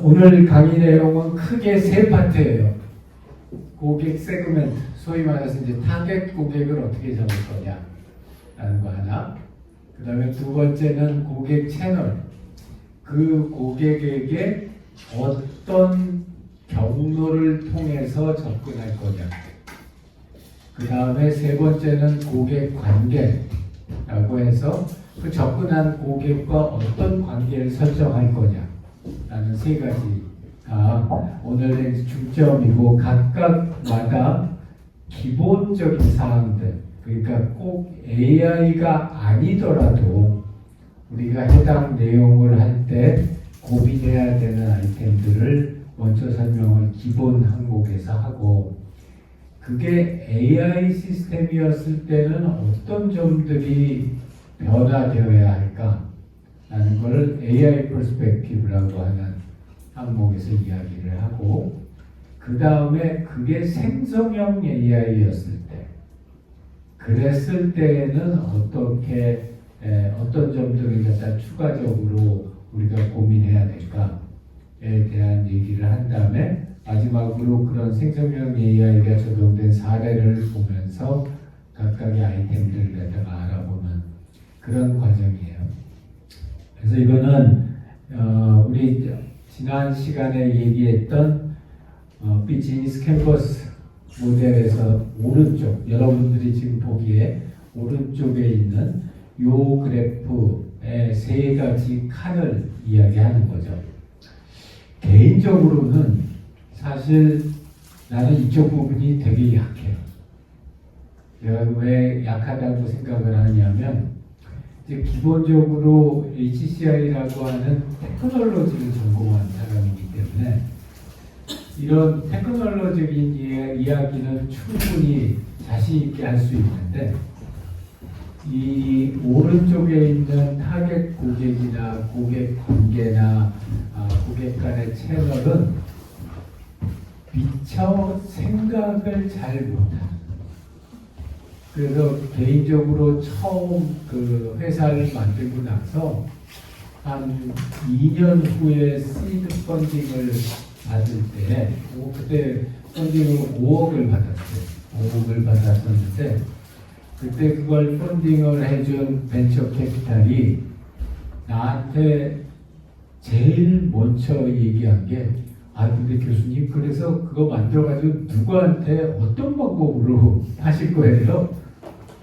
오늘 강의 내용은 크게 세 파트예요. 고객 세그멘트, 소위 말해서 이제 타겟 고객을 어떻게 잡을 거냐라는 거 하나. 그 다음에 두 번째는 고객 채널. 그 고객에게 어떤 경로를 통해서 접근할 거냐. 그 다음에 세 번째는 고객 관계라고 해서 그 접근한 고객과 어떤 관계를 설정할 거냐라는 세 가지가 오늘의 중점이고, 각각마다 기본적인 사항들, 그러니까 꼭 AI가 아니더라도 우리가 해당 내용을 할 때 고민해야 되는 아이템들을 먼저 설명을 기본 항목에서 하고, 그게 AI 시스템이었을 때는 어떤 점들이 변화되어야 할까라는 것을 AI 퍼스펙티브라고 하는 항목에서 이야기를 하고, 그 다음에 그게 생성형 AI였을 때, 그랬을 때에는 어떻게 어떤 점들을 갖다 추가적으로 우리가 고민해야 될까에 대한 얘기를 한 다음에, 마지막으로 그런 생성형 AI가 적용된 사례를 보면서 각각의 아이템들을 갖다가 알아보는 그런 과정이에요. 그래서 이거는 우리 지난 시간에 얘기했던 비즈니스 캠퍼스 모델에서 오른쪽, 여러분들이 지금 보기에 오른쪽에 있는 요 그래프의 세 가지 칸을 이야기하는 거죠. 개인적으로는 사실 나는 이쪽 부분이 되게 약해요. 제가 왜 약하다고 생각을 하냐면, 이제 기본적으로 HCI라고 하는 테크놀로지를 전공한 사람이기 때문에 이런 테크놀로지적인 이야기는 충분히 자신 있게 할 수 있는데, 이 오른쪽에 있는 타겟 고객이나 고객 관계나 고객 간의 채널은 미처 생각을 잘 못하는. 그래서 개인적으로 처음 그 회사를 만들고 나서 한 2년 후에 시드 펀딩을 받을 때, 그때 펀딩을 5억을 받았어요. 5억을 받았었는데, 그때 그걸 펀딩을 해준 벤처 캐피탈이 나한테 제일 먼저 얘기한 게, 근데 교수님, 그래서 그거 만들어가지고 누구한테 어떤 방법으로 하실 거예요?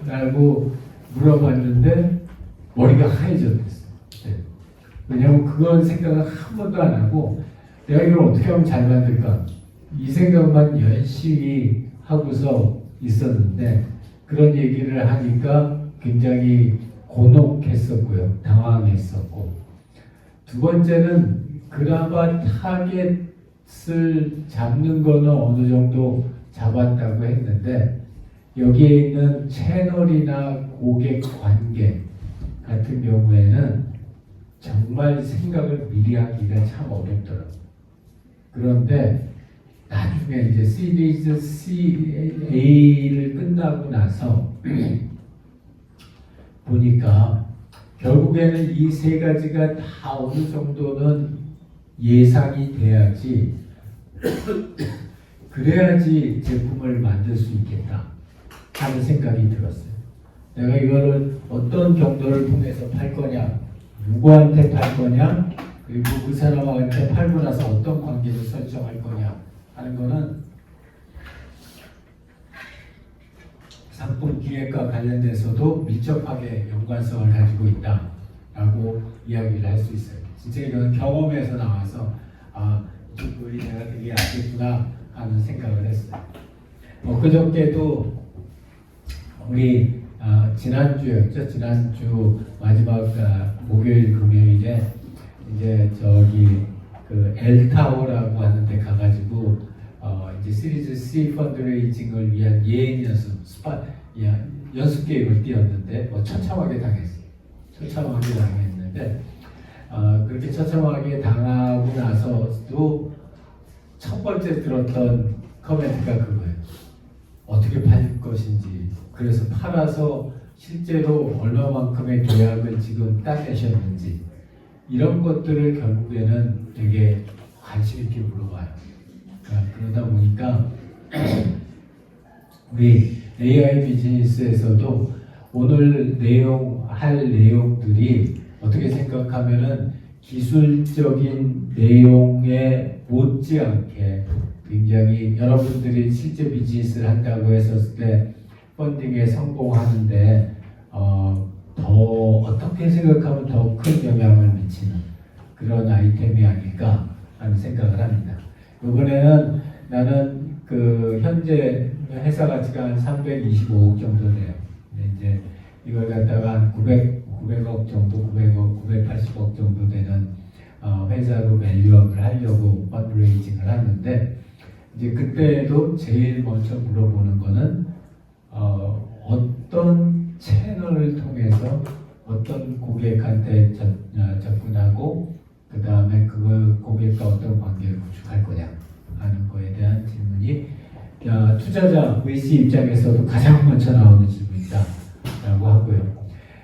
라고 물어봤는데 머리가 하얘졌댔어요. 네. 왜냐하면 그건 생각을 한 번도 안 하고, 내가 이걸 어떻게 하면 잘 만들까? 이 생각만 열심히 하고서 있었는데, 그런 얘기를 하니까 굉장히 곤혹했었고요. 당황했었고. 두 번째는 그나마 타겟을 잡는 거는 어느 정도 잡았다고 했는데, 여기에 있는 채널이나 고객 관계 같은 경우에는 정말 생각을 미리 하기가 참 어렵더라고요. 그런데 나중에 이제 시리즈 CA를 끝나고 나서 보니까 결국에는 이 세 가지가 다 어느 정도는 예상이 돼야지 그래야지 제품을 만들 수 있겠다 하는 생각이 들었어요. 내가 이거를 어떤 경로를 통해서 팔 거냐, 누구한테 팔 거냐, 그리고 그 사람한테 팔고 나서 어떤 관계를 설정할 거냐 하는 거는 상품 기획과 관련돼서도 밀접하게 연관성을 가지고 있다라고 이야기를 할 수 있어요. 진짜 이건 경험에서 나와서 이쪽 부분이 내가 되게 약했구나 하는 생각을 했어요. 그저께도 우리 지난주였죠. 지난주 마지막 목요일 금요일에 이제 저기 그 엘타워라고 하는 데 가가지고 이제 시리즈 C 펀드레이징을 위한 예행 연습 계획을 띄웠는데 처참하게 당했어요. 처참하게 당했는데 그렇게 처참하게 당하고 나서도 첫 번째 들었던 커멘트가 그거예요. 어떻게 팔 것인지, 그래서 팔아서 실제로 얼마만큼의 계약을 지금 따내셨는지, 이런 것들을 결국에는 되게 관심 있게 물어봐요. 그러다 보니까 우리 AI 비즈니스에서도 오늘 할 내용들이 어떻게 생각하면은 기술적인 내용에 못지않게 굉장히 여러분들이 실제 비즈니스를 한다고 했었을 때 펀딩에 성공하는데 더 어떻게 생각하면 더 큰 영향을 미치는 그런 아이템이 아닐까 하는 생각을 합니다. 이번에는 나는 그 현재 회사 가치가 한 325억 정도 돼요. 이제 이걸 갖다가 한 900억 정도, 980억 정도 되는 회사로 밸류업을 하려고 펀드레이징을 하는데 이제 그때도 제일 먼저 물어보는 거는 어떤 채널을 통해서 어떤 고객한테 접근하고 그 다음에 그 고객과 어떤 관계를 구축할 거냐 하는 거에 대한 질문이 투자자 VC 입장에서도 가장 먼저 나오는 질문이다라고 하고요.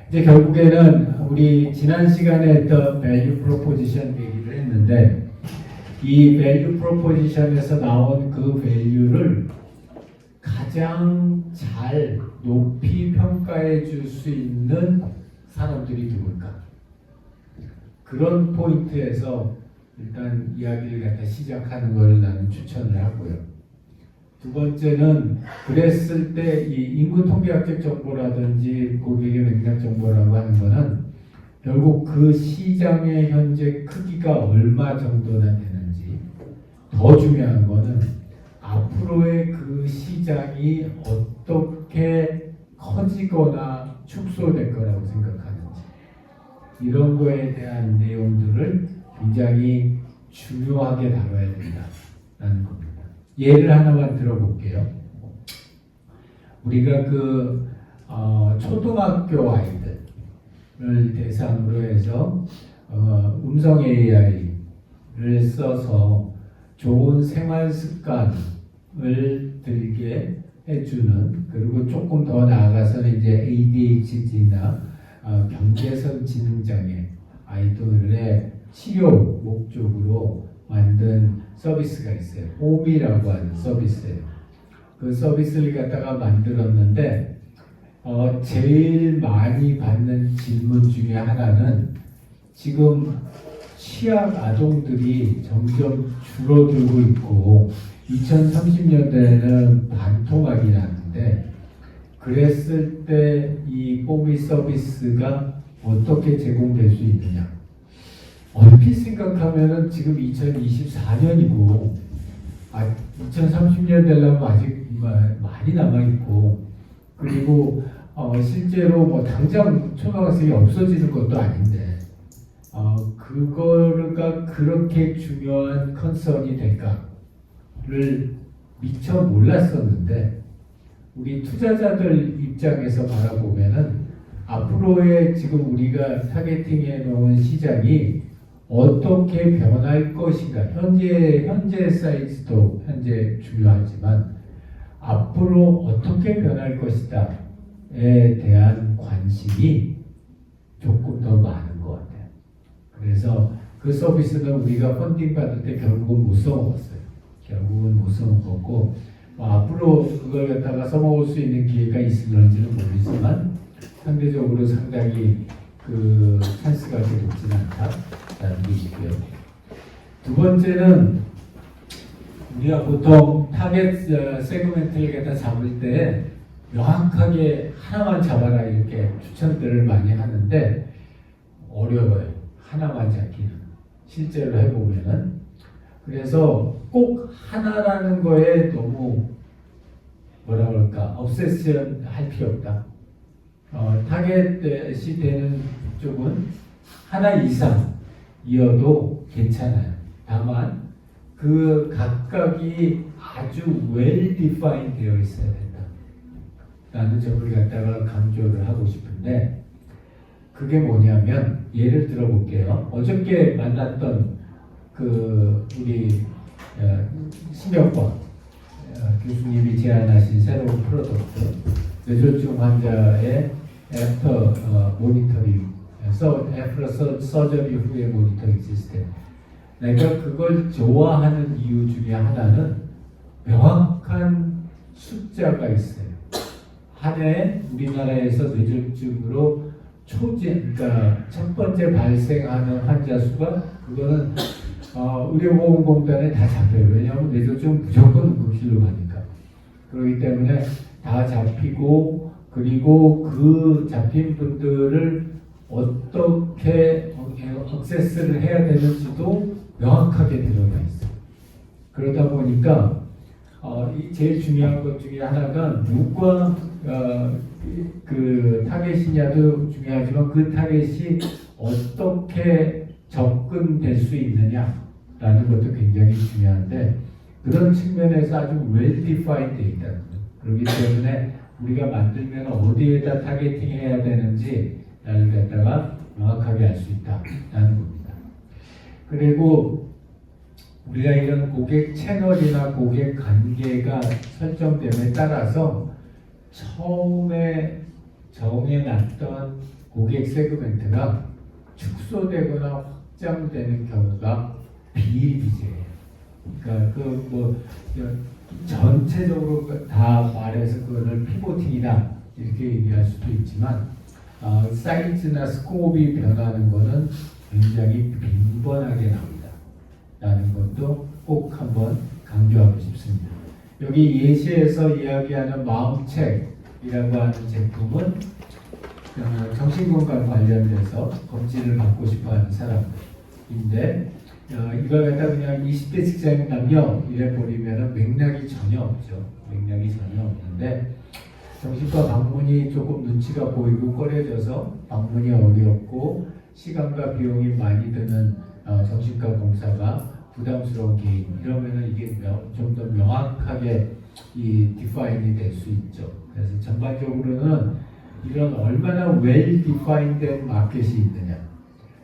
이제 결국에는 우리 지난 시간에 했던 밸류 프로포지션 얘기를 했는데 이 밸류 프로포지션에서 나온 그 밸류를 가장 잘 높이 평가해 줄 수 있는 사람들이 누굴까? 그런 포인트에서 일단 이야기를 갖다 시작하는 걸 나는 추천을 하고요. 두 번째는 그랬을 때 이 인구 통계학적 정보라든지 고객의 맥락 정보라고 하는 거는 결국 그 시장의 현재 크기가 얼마 정도나 되는지, 더 중요한 거는 앞으로의 그 시장이 어떻게 커지거나 축소될 거라고 생각하는지, 이런 거에 대한 내용들을 굉장히 중요하게 다뤄야 된다라는 겁니다. 예를 하나만 들어볼게요. 우리가 초등학교 아이들을 대상으로 해서 음성 AI를 써서 좋은 생활 습관을 들게 해주는, 그리고 조금 더 나아가서는 이제 ADHD나 경계선 지능장애 아이들의 치료 목적으로 만든 서비스가 있어요. 홈이라고 하는 서비스예요. 그 서비스를 갖다가 만들었는데 제일 많이 받는 질문 중에 하나는 지금 취약 아동들이 점점 줄어들고 있고 2030년대에는 반토막이 나는데 그랬을 때 이 뽀미 서비스가 어떻게 제공될 수 있느냐. 얼핏 생각하면은 지금 2024년이고 2030년 되려면 아직 많이 남아있고, 그리고 실제로 뭐 당장 초등학생이 없어지는 것도 아닌데 그거가 그렇게 중요한 컨선이 될까를 미처 몰랐었는데 우리 투자자들 입장에서 바라보면은 앞으로의 지금 우리가 타겟팅해 놓은 시장이 어떻게 변할 것인가, 현재 사이즈도 현재 중요하지만 앞으로 어떻게 변할 것이다에 대한 관심이 조금 더 많은 것 같아요. 그래서 그 서비스는 우리가 펀딩 받을 때 결국은 못 써먹었어요. 결국은 못 써먹었고 앞으로 그걸 갖다가 써먹을 수 있는 기회가 있을런지는 모르지만 상대적으로 상당히 그 찬스가 그렇게 높지는 않다라는 게 있고요. 두 번째는 우리가 보통 타겟 세그멘트를 갖다 잡을 때 명확하게 하나만 잡아라 이렇게 추천들을 많이 하는데 어려워요. 하나만 잡기는 실제로 해보면은. 그래서 꼭 하나라는 거에 너무 뭐라 그럴까 obsession 할 필요 없다. 타겟이 되는 쪽은 하나 이상이어도 괜찮아요. 다만 그 각각이 아주 well defined 되어 있어야 된다. 라는 점을 갖다가 강조를 하고 싶은데 그게 뭐냐면 예를 들어볼게요. 어저께 만났던 그 우리 신경과 교수님이 제안하신 새로운 프로덕트 뇌졸중 환자의 애프터 모니터링, 애프터 서저리 후의 모니터링 시스템. 내가 그걸 좋아하는 이유 중에 하나는 명확한 숫자가 있어요. 한 해 우리나라에서 뇌졸중으로 그러니까 첫 번째 발생하는 환자 수가 그거는 의료보험공단에 다 잡혀요. 왜냐하면 뇌졸중 무조건 응급실로 가니까. 그렇기 때문에 다 잡히고 그리고 그 잡힌 분들을 어떻게 액세스를 해야 되는지도 명확하게 들어가 있어요. 그러다 보니까 제일 중요한 것 중에 하나가 누가 그 타겟이냐도 중요하지만 그 타겟이 어떻게 접근될 수 있느냐라는 것도 굉장히 중요한데 그런 측면에서 아주 well defined 되어 있다는 거예요. 그렇기 때문에 우리가 만들면 어디에다 타겟팅 해야 되는지를 갖다가 명확하게 알 수 있다는 겁니다. 그리고 우리가 이런 고객 채널이나 고객 관계가 설정됨에 따라서 처음에 정해놨던 고객 세그멘트가 축소되거나 확장되는 경우가 비일비재해요. 그러니까 전체적으로 다 말해서 그거를 피보팅이다 이렇게 얘기할 수도 있지만 사이즈나 스코업이 변하는 것은 굉장히 빈번하게 나옵니다. 라는 것도 꼭 한번 강조하고 싶습니다. 여기 예시에서 이야기하는 마음책이라고 하는 제품은 정신건강 관련돼서 검진을 받고 싶어하는 사람들인데 이걸 갖다 그냥 20대 직장인 남녀 이래 버리면 맥락이 전혀 없죠. 맥락이 전혀 없는데 정신과 방문이 조금 눈치가 보이고 꺼려져서 방문이 어렵고 시간과 비용이 많이 드는 정신과 검사가 부담스러운 개인 이러면은 이게 좀 더 명확하게 디파인이 될 수 있죠. 그래서 전반적으로는 이런 얼마나 well defined 마켓이 있느냐.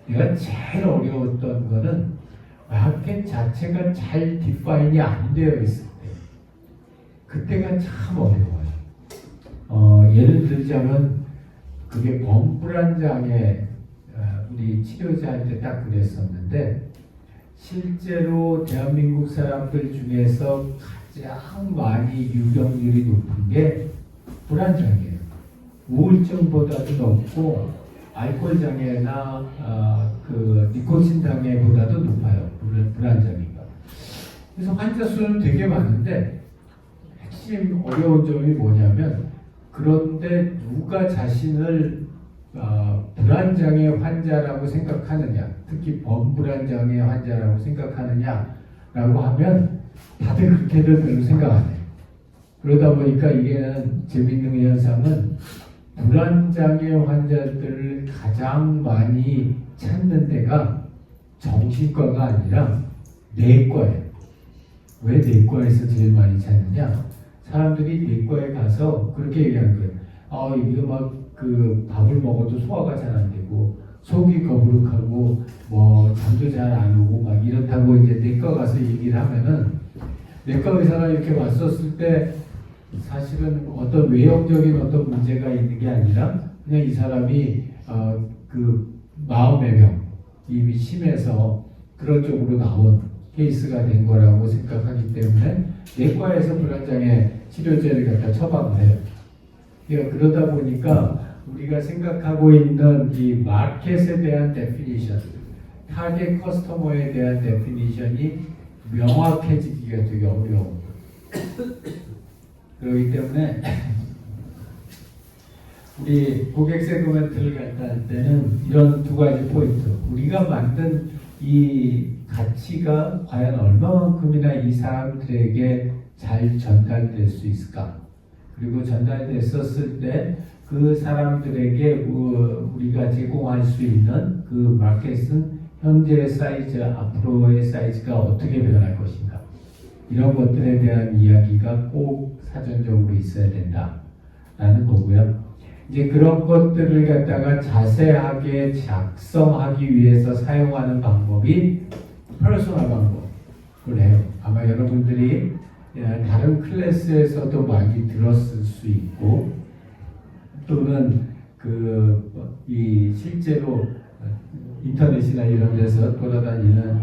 내가 제일 어려웠던 거는 마켓 자체가 잘 디파인이 안 되어 있을 때 그때가 참 어려워요. 예를 들자면 그게 범불안장애 우리 치료자한테 딱 그랬었는데 실제로 대한민국 사람들 중에서 가장 많이 유병률이 높은 게 불안장애예요. 우울증보다도 높고 알코올 장애나 그 니코틴 장애보다도 높아요. 불안장애가. 그래서 환자 수는 되게 많은데 핵심 어려운 점이 뭐냐면 그런데 누가 자신을 불안장애 환자라고 생각하느냐, 특히 범불안장애 환자라고 생각하느냐라고 하면 다들 그렇게들 별로 생각 안 해요. 그러다 보니까 이게는 재밌는 현상은 불안장애 환자들을 가장 많이 찾는 데가 정신과가 아니라 내과예요. 왜 내과에서 제일 많이 찾느냐? 사람들이 내과에 가서 그렇게 얘기하는 거예요. 이거 막 그 밥을 먹어도 소화가 잘 안 되고 속이 거부룩하고 뭐 잠도 잘 안 오고 막 이렇다고 이제 내과 가서 얘기를 하면은 내과 의사가 이렇게 왔었을 때 사실은 어떤 외형적인 어떤 문제가 있는 게 아니라 그냥 이 사람이 그 마음의 병 이미 심해서 그런 쪽으로 나온 케이스가 된 거라고 생각하기 때문에 내과에서 불안장애 치료제를 갖다 처방을 해요. 그러다 보니까 우리가 생각하고 있는 이 마켓에 대한 데피니션, 타겟 커스터머에 대한 데피니션이 명확해지기가 되게 어려운 거예요. 그렇기 때문에 우리 고객 세그멘트를 갖다 할 때는 이런 두 가지 포인트, 우리가 만든 이 가치가 과연 얼마만큼이나 이 사람들에게 잘 전달될 수 있을까? 그리고 전달됐었을 때 그 사람들에게 우리가 제공할 수 있는 그 마켓은 현재의 사이즈, 앞으로의 사이즈가 어떻게 변할 것인가? 이런 것들에 대한 이야기가 꼭 사전적으로 있어야 된다라는 거고요. 이제 그런 것들을 갖다가 자세하게 작성하기 위해서 사용하는 방법이 퍼소나 방법을 해요. 아마 여러분들이 다른 클래스에서도 많이 들었을 수 있고 또는 이 실제로 인터넷이나 이런 데서 돌아다니는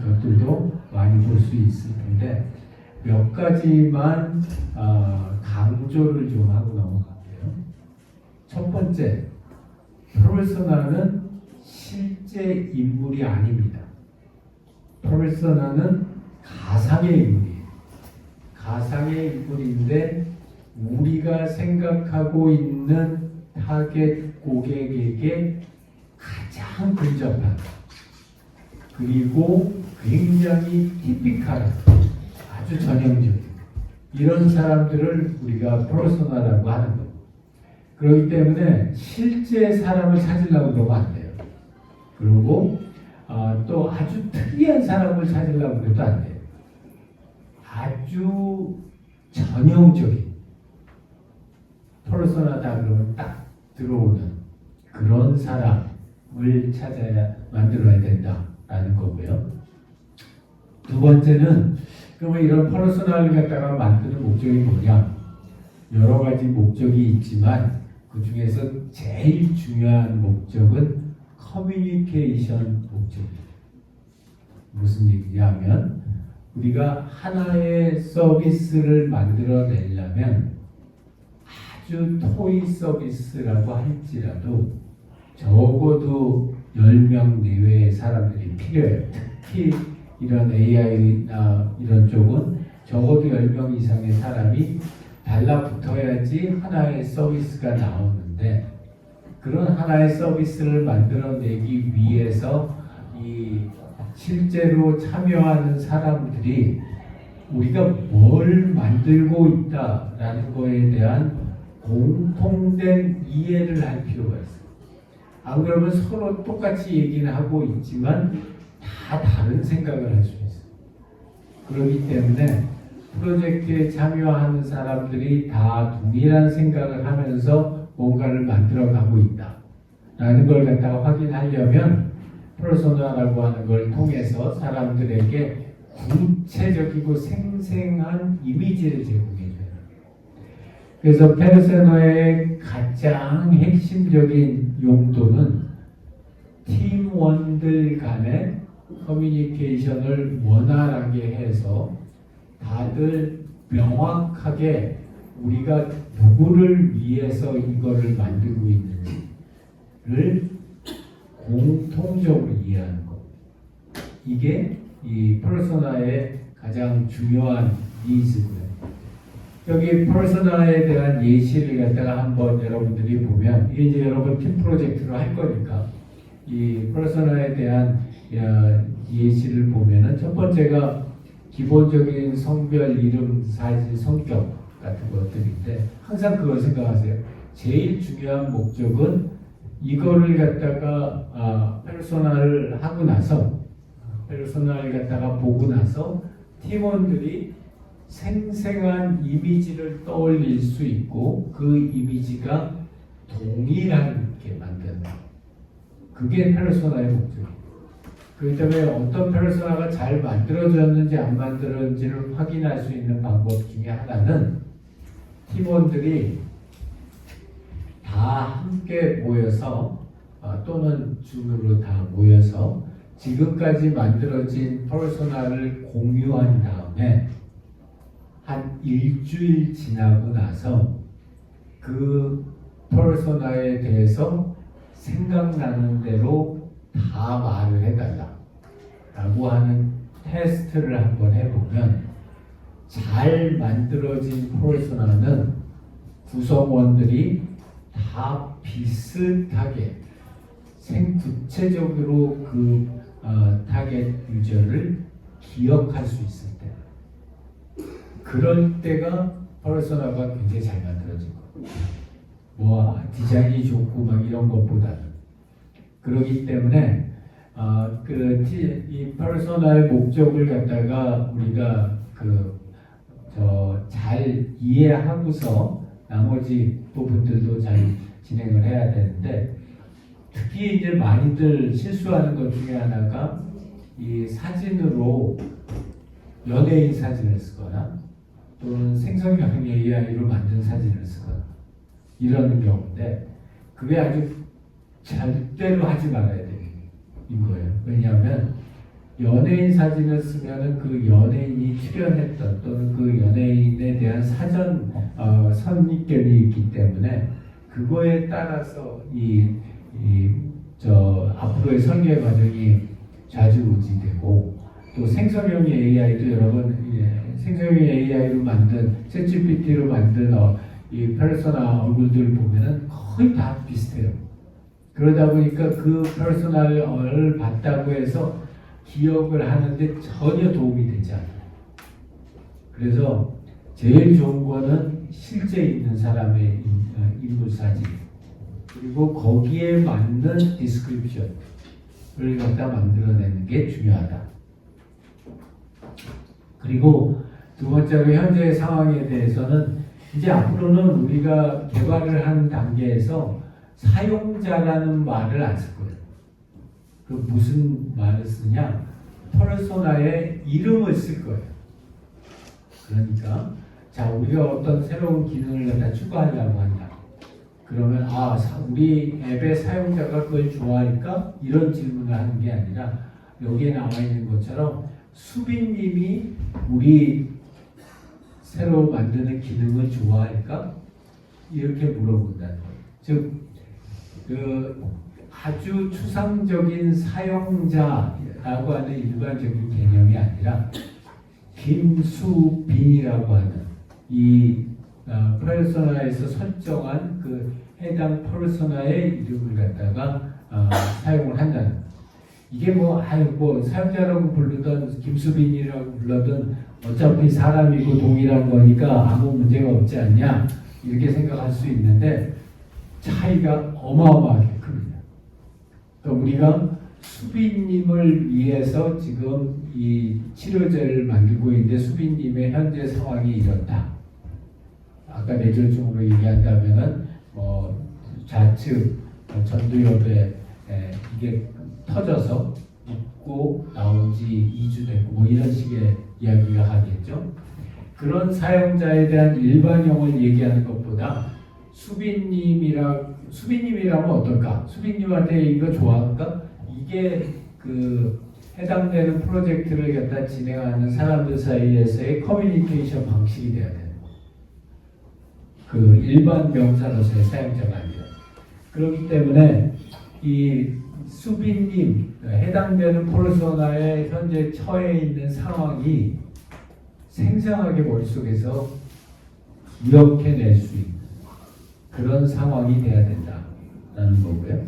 것들도 많이 볼 수 있을 텐데 몇 가지만 강조를 좀 하고 넘어갈게요. 첫 번째, 퍼소나는 실제 인물이 아닙니다. 퍼소나는 가상의 인물이에요. 가상의 인물인데 우리가 생각하고 있는 타겟 고객에게 가장 근접한 그리고 굉장히 티피컬한 아주 전형적인 이런 사람들을 우리가 퍼소나라고 하는 거예요. 그렇기 때문에 실제 사람을 찾으려고 그러면 안 돼요. 그리고 또 아주 특이한 사람을 찾으려고 해도 안 돼요. 아주 전형적인 퍼소나다 그러면 딱 들어오는 그런 사람을 찾아야 만들어야 된다라는 거고요. 두 번째는 그러면 이런 퍼소나를 갖다가 만드는 목적이 뭐냐? 여러 가지 목적이 있지만 그 중에서 제일 중요한 목적은 커뮤니케이션 목적입니다. 무슨 얘기냐면 우리가 하나의 서비스를 만들어내려면 아주 토이 서비스라고 할지라도 적어도 10명 내외의 사람들이 필요해요. 특히 이런 AI나 이런 쪽은 적어도 10명 이상의 사람이 달라붙어야지 하나의 서비스가 나오는데 그런 하나의 서비스를 만들어내기 위해서 이 실제로 참여하는 사람들이 우리가 뭘 만들고 있다라는 거에 대한 공통된 이해를 할 필요가 있어요. 안 그러면 서로 똑같이 얘기는 하고 있지만 다 다른 생각을 할 수 있어요. 그렇기 때문에 프로젝트에 참여하는 사람들이 다 동일한 생각을 하면서 뭔가를 만들어가고 있다라는 걸 갖다가 확인하려면 퍼소나라고 하는 걸 통해서 사람들에게 구체적이고 생생한 이미지를 제공해줘요. 그래서 퍼소나의 가장 핵심적인 용도는 팀원들 간의 커뮤니케이션을 원활하게 해서 다들 명확하게 우리가 누구를 위해서 이거를 만들고 있는지를 공통적으로 이해하는 것. 이게 이 퍼소나의 가장 중요한 니즈고요. 여기 퍼소나에 대한 예시를 갖다가 한번 여러분들이 보면 이게 이제 여러분 팀 프로젝트로 할 거니까 이 퍼소나에 대한 예시를 보면은 첫 번째가 기본적인 성별, 이름, 사진, 성격 같은 것들인데 항상 그걸 생각하세요. 제일 중요한 목적은 이거를 갖다가 퍼소나를 하고 나서 퍼소나를 갖다가 보고 나서 팀원들이 생생한 이미지를 떠올릴 수 있고 그 이미지가 동일하게 만드는 그게 퍼소나의 목적이에요. 그렇기 때문에 어떤 퍼소나가 잘 만들어졌는지 안 만들어졌는지를 확인할 수 있는 방법 중에 하나는 팀원들이 다 함께 모여서 또는 줌으로 다 모여서 지금까지 만들어진 퍼소나를 공유한 다음에 한 일주일 지나고 나서 그 퍼소나에 대해서 생각나는 대로 다 말을 해달라 라고 하는 테스트를 한번 해보면 잘 만들어진 퍼소나는 구성원들이 다 비슷하게 구체적으로 그 타겟 유저를 기억할 수 있을 때 그럴 때가 퍼소나가 굉장히 잘 만들어진 거예요. 뭐 디자인이 좋고 막 이런 것보다는 그렇기 때문에 이 퍼소나의 목적을 갖다가 우리가 잘 이해하고서 나머지 부분들도 잘 진행을 해야 되는데 특히 이제 많이들 실수하는 것 중에 하나가 이 사진으로 연예인 사진을 쓰거나 또는 생성형 AI로 만든 사진을 쓰거나 이러는 경우인데 그게 아주 절대로 하지 말아야 되는 거예요. 왜냐하면 연예인 사진을 쓰면은 그 연예인이 출연했던 또는 그 연예인에 대한 사전 선입견이 있기 때문에 그거에 따라서 앞으로의 설계 과정이 좌지우지되고 또 생성형 AI도 여러분 생성형 AI로 만든 챗GPT로 만든 이 페르소나 얼굴들 보면은 거의 다 비슷해요. 그러다 보니까 그 페르소나를 봤다고 해서 기억을 하는데 전혀 도움이 되지 않아요. 그래서 제일 좋은 거는 실제 있는 사람의 인물 사진 그리고 거기에 맞는 디스크립션을 갖다 만들어내는 게 중요하다. 그리고 두 번째로 현재의 상황에 대해서는 이제 앞으로는 우리가 개발을 하는 단계에서 사용자라는 말을 안 쓸 거예요. 그 무슨 말을 쓰냐? 퍼소나의 이름을 쓸 거예요. 그러니까 자 우리가 어떤 새로운 기능을 갖다 추가하려고 한다. 그러면 우리 앱의 사용자가 그걸 좋아할까? 이런 질문을 하는 게 아니라 여기에 나와 있는 것처럼 수빈님이 우리 새로 만드는 기능을 좋아할까? 이렇게 물어본다는 거예요. 즉, 아주 추상적인 사용자라고 하는 일반적인 개념이 아니라 김수빈이라고 하는 이 퍼소나에서 설정한 그 해당 퍼소나의 이름을 갖다가 사용을 한다는 거예요. 이게 뭐 사용자라고 부르던 김수빈이라고 불러든 어차피 사람이고 동일한 거니까 아무 문제가 없지 않냐 이렇게 생각할 수 있는데 차이가 어마어마하게 큽니다. 그러니까 우리가 수빈님을 위해서 지금 이 치료제를 만들고 있는데 수빈님의 현재 상황이 이렇다. 아까 뇌졸중으로 얘기한다면은 좌측 전두엽에 이게 터져서 묻고 나온 지 2주 됐고 뭐 이런 식의 이야기가 하겠죠. 그런 사용자에 대한 일반형을 얘기하는 것보다 수빈님이라면 어떨까? 수빈님한테 이거 좋아할까? 이게 그 해당되는 프로젝트를 갖다 진행하는 사람들 사이에서의 커뮤니케이션 방식이 돼야 돼요. 그 일반 명사로서의 사용자가 아니라. 그렇기 때문에 이 수빈님 해당되는 퍼소나의 현재 처해 있는 상황이 생생하게 머릿속에서 기억해낼 수 있는 그런 상황이 돼야 된다라는 거고요.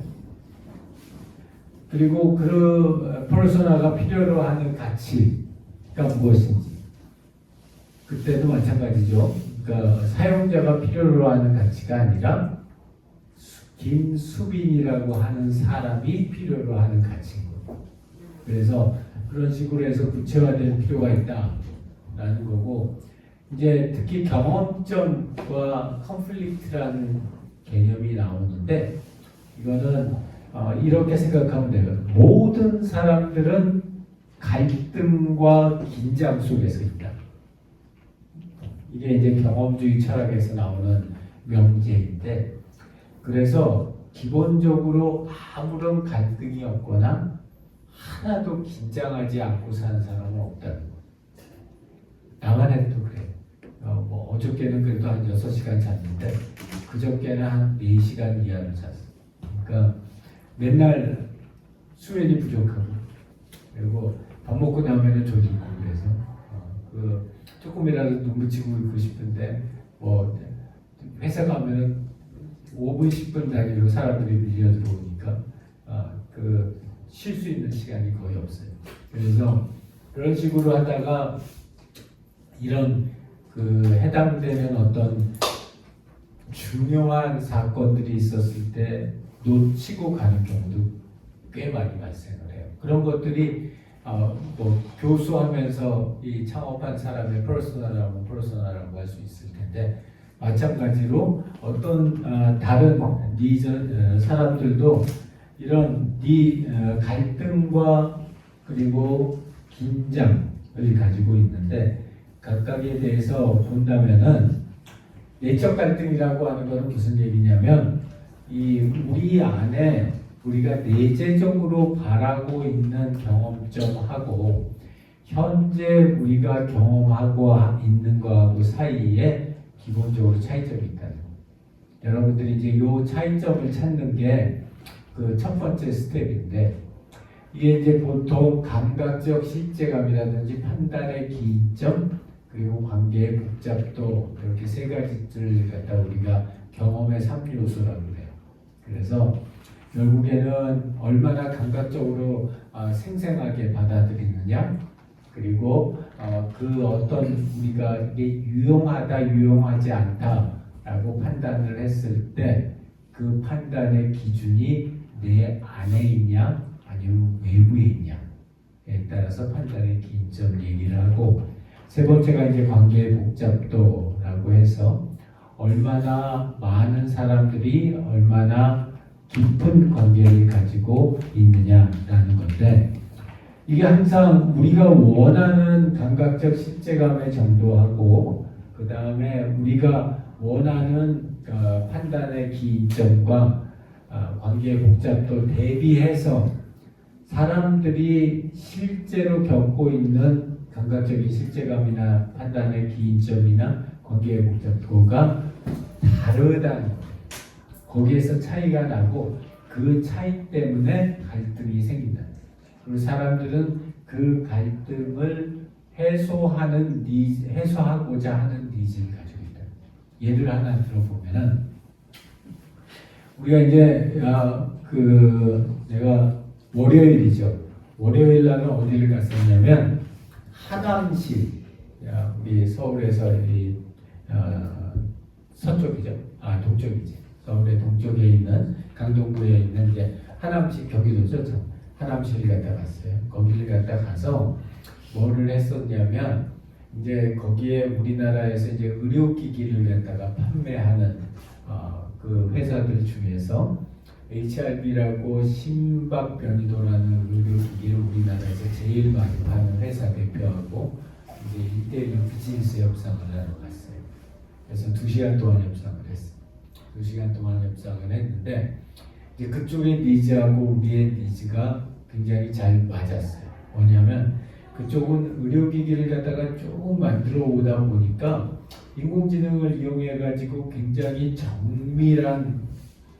그리고 그 퍼소나가 필요로 하는 가치가 무엇인지 그때도 마찬가지죠. 그러니까 사용자가 필요로 하는 가치가 아니라 김수빈이라고 하는 사람이 필요로 하는 가치인 거예요. 그래서 그런 식으로 해서 구체화될 필요가 있다라는 거고 이제 특히 경험점과 컨플릭트라는 개념이 나오는데 이거는 이렇게 생각하면 돼요. 모든 사람들은 갈등과 긴장 속에서 있다. 이게 이제 경험주의 철학에서 나오는 명제인데 그래서 기본적으로 아무런 갈등이 없거나 하나도 긴장하지 않고 사는 사람은 없다는 거예요. 나만 해도 그래요. 어저께는 그래도 한 6시간 잤는데 그저께는 한 4시간 이하를 잤어요. 그러니까 맨날 수면이 부족하고 그리고 밥 먹고 나면은 졸리고 그래서 조금이라도 눈 붙이고 있고 싶은데 회사 가면은 5분 10분 단위로 사람들이 밀려 들어오니까 쉴 수 있는 시간이 거의 없어요. 그래서 그런 식으로 하다가 이런 해당되는 어떤 중요한 사건들이 있었을 때 놓치고 가는 경우도 꽤 많이 발생을 해요. 그런 것들이 교수하면서 이 창업한 사람의 퍼소나라고 할 수 있을 텐데 마찬가지로 어떤 다른 사람들도 이런 갈등과 그리고 긴장을 가지고 있는데 각각에 대해서 본다면은 내적 갈등이라고 하는 것은 무슨 얘기냐면 우리 안에 우리가 내재적으로 바라고 있는 경험점하고 현재 우리가 경험하고 있는 거하고 사이에 기본적으로 차이점이 있다는 거예요. 여러분들이 이제 이 차이점을 찾는 게 그 첫 번째 스텝인데, 이게 이제 보통 감각적 실제감이라든지 판단의 기인점, 그리고 관계의 복잡도, 이렇게 세 가지를 갖다 우리가 경험의 3요소라고 그래요. 그래서 결국에는 얼마나 감각적으로 생생하게 받아들이느냐, 그리고 그 어떤 우리가 이게 유용하다, 유용하지 않다라고 판단을 했을 때 그 판단의 기준이 내 안에 있냐, 아니면 외부에 있냐에 따라서 판단의 기인점 얘기를 하고, 세 번째가 이제 관계의 복잡도라고 해서 얼마나 많은 사람들이 얼마나 깊은 관계를 가지고 있느냐라는 건데, 이게 항상 우리가 원하는 감각적 실제감의 정도하고 그 다음에 우리가 원하는 판단의 기인점과 관계의 복잡도 대비해서 사람들이 실제로 겪고 있는 감각적인 실제감이나 판단의 기인점이나 관계의 복잡도가 다르다는 거예요. 거기에서 차이가 나고 그 차이 때문에 갈등이 생긴다. 그리고 사람들은 그 갈등을 해소하고자 하는 니즈를 가지고 있다. 예를 하나 들어보면은, 우리가 이제 내가 월요일이죠. 월요일 날은 어디를 갔었냐면 하남시, 우리 서울에서 서쪽이죠. 동쪽이지. 서울의 동쪽에 있는 강동구에 있는 이제 하남시, 경기도죠. 하남시를 갔다 갔어요. 거기를 갔다 가서 뭐를 했었냐면, 이제 거기에 우리나라에서 이제 의료기기를 갖다가 판매하는 그 회사들 중에서 HRB라고 심박변이도라는 의료기기를 우리나라에서 제일 많이 파는 회사 대표하고 이제 1대1로 비즈니스 협상을 하러 갔어요. 그래서 2시간 동안 협상을 했어요. 2시간 동안 협상을 했는데, 이제 그쪽의 니즈하고 우리의 니즈가 굉장히 잘 맞았어요. 뭐냐면 그쪽은 의료기기를 갖다가 조금 만들어 오다 보니까 인공지능을 이용해 가지고 굉장히 정밀한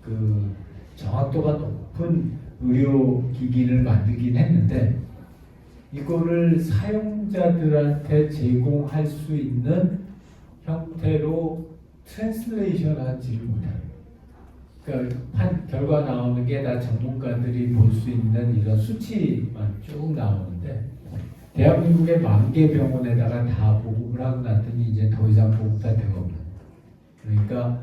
그 정확도가 높은 의료기기를 만들긴 했는데, 이거를 사용자들한테 제공할 수 있는 형태로 트랜슬레이션 하지를 못해요. 그러니까 결과 나오는 게 다 전문가들이 볼 수 있는 이런 수치만 쭉 나오는데, 대한민국의 10,000개 병원에다가 다 보급을 하고 났더니 이제 더 이상 보급할 데가 없는. 그러니까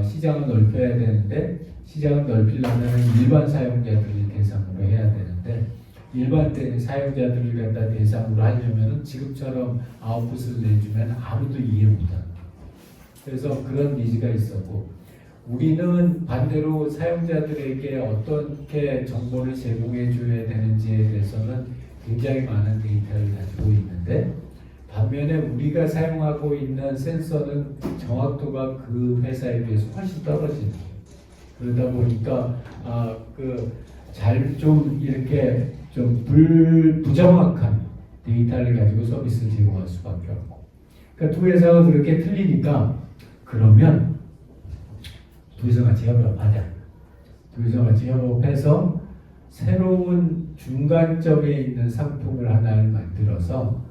시장을 넓혀야 되는데, 시장을 넓히려면 일반 사용자들을 대상으로 해야 되는데, 일반 사용자들을 갖다 대상으로 하려면 지금처럼 아웃풋을 내주면 아무도 이해 못하는. 그래서 그런 니즈가 있었고, 우리는 반대로 사용자들에게 어떻게 정보를 제공해 줘야 되는지에 대해서는 굉장히 많은 데이터를 가지고 있는데, 반면에 우리가 사용하고 있는 센서는 정확도가 그 회사에 비해서 훨씬 떨어지는 거예요. 그러다 보니까 좀 이렇게 좀 부정확한 데이터를 가지고 서비스를 제공할 수밖에 없고, 그러니까 두 회사가 그렇게 틀리니까, 그러면 두 회사 같이 협업하자. 두 회사 같이 협업해서 새로운 중간점에 있는 상품을 하나를 만들어서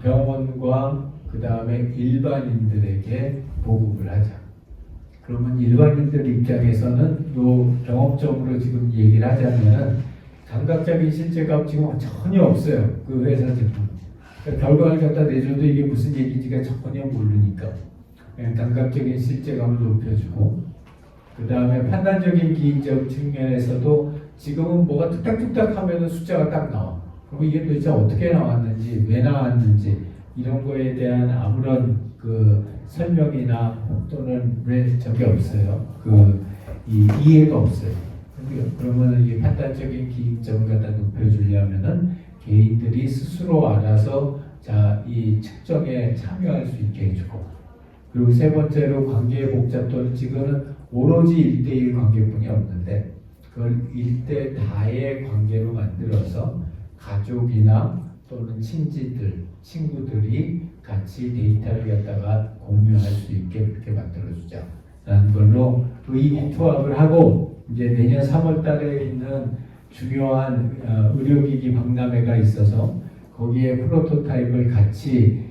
병원과 그 다음에 일반인들에게 보급을 하자. 그러면 일반인들 입장에서는 요 경험적으로 지금 얘기를 하자면은 감각적인 실제감 지금 전혀 없어요. 그 회사 제품. 그러니까 결과를 갖다 내줘도 이게 무슨 얘기인지가 전혀 모르니까 감각적인 실제감을 높여주고, 그 다음에 판단적인 기인적 측면에서도 지금은 뭐가 뚝딱뚝딱 하면은 숫자가 딱 나와. 그럼 이게 도대체 어떻게 나왔는지, 왜 나왔는지, 이런 거에 대한 아무런 그 설명이나 또는 왜 저게 없어요. 이해가 없어요. 그러면 이 판단적인 기인점을 갖다 높여주려면은 개인들이 스스로 알아서 이 측정에 참여할 수 있게 해주고, 그리고 세 번째로 관계의 복잡도는 지금은 오로지 1대1 관계뿐이 없는데, 그걸 일대 다의 관계로 만들어서 가족이나 또는 친지들, 친구들이 같이 데이터를 갖다가 공유할 수 있게 그렇게 만들어주자 라는 걸로 의기투합을 하고, 이제 내년 3월 달에 있는 중요한 의료기기 박람회가 있어서 거기에 프로토타입을 같이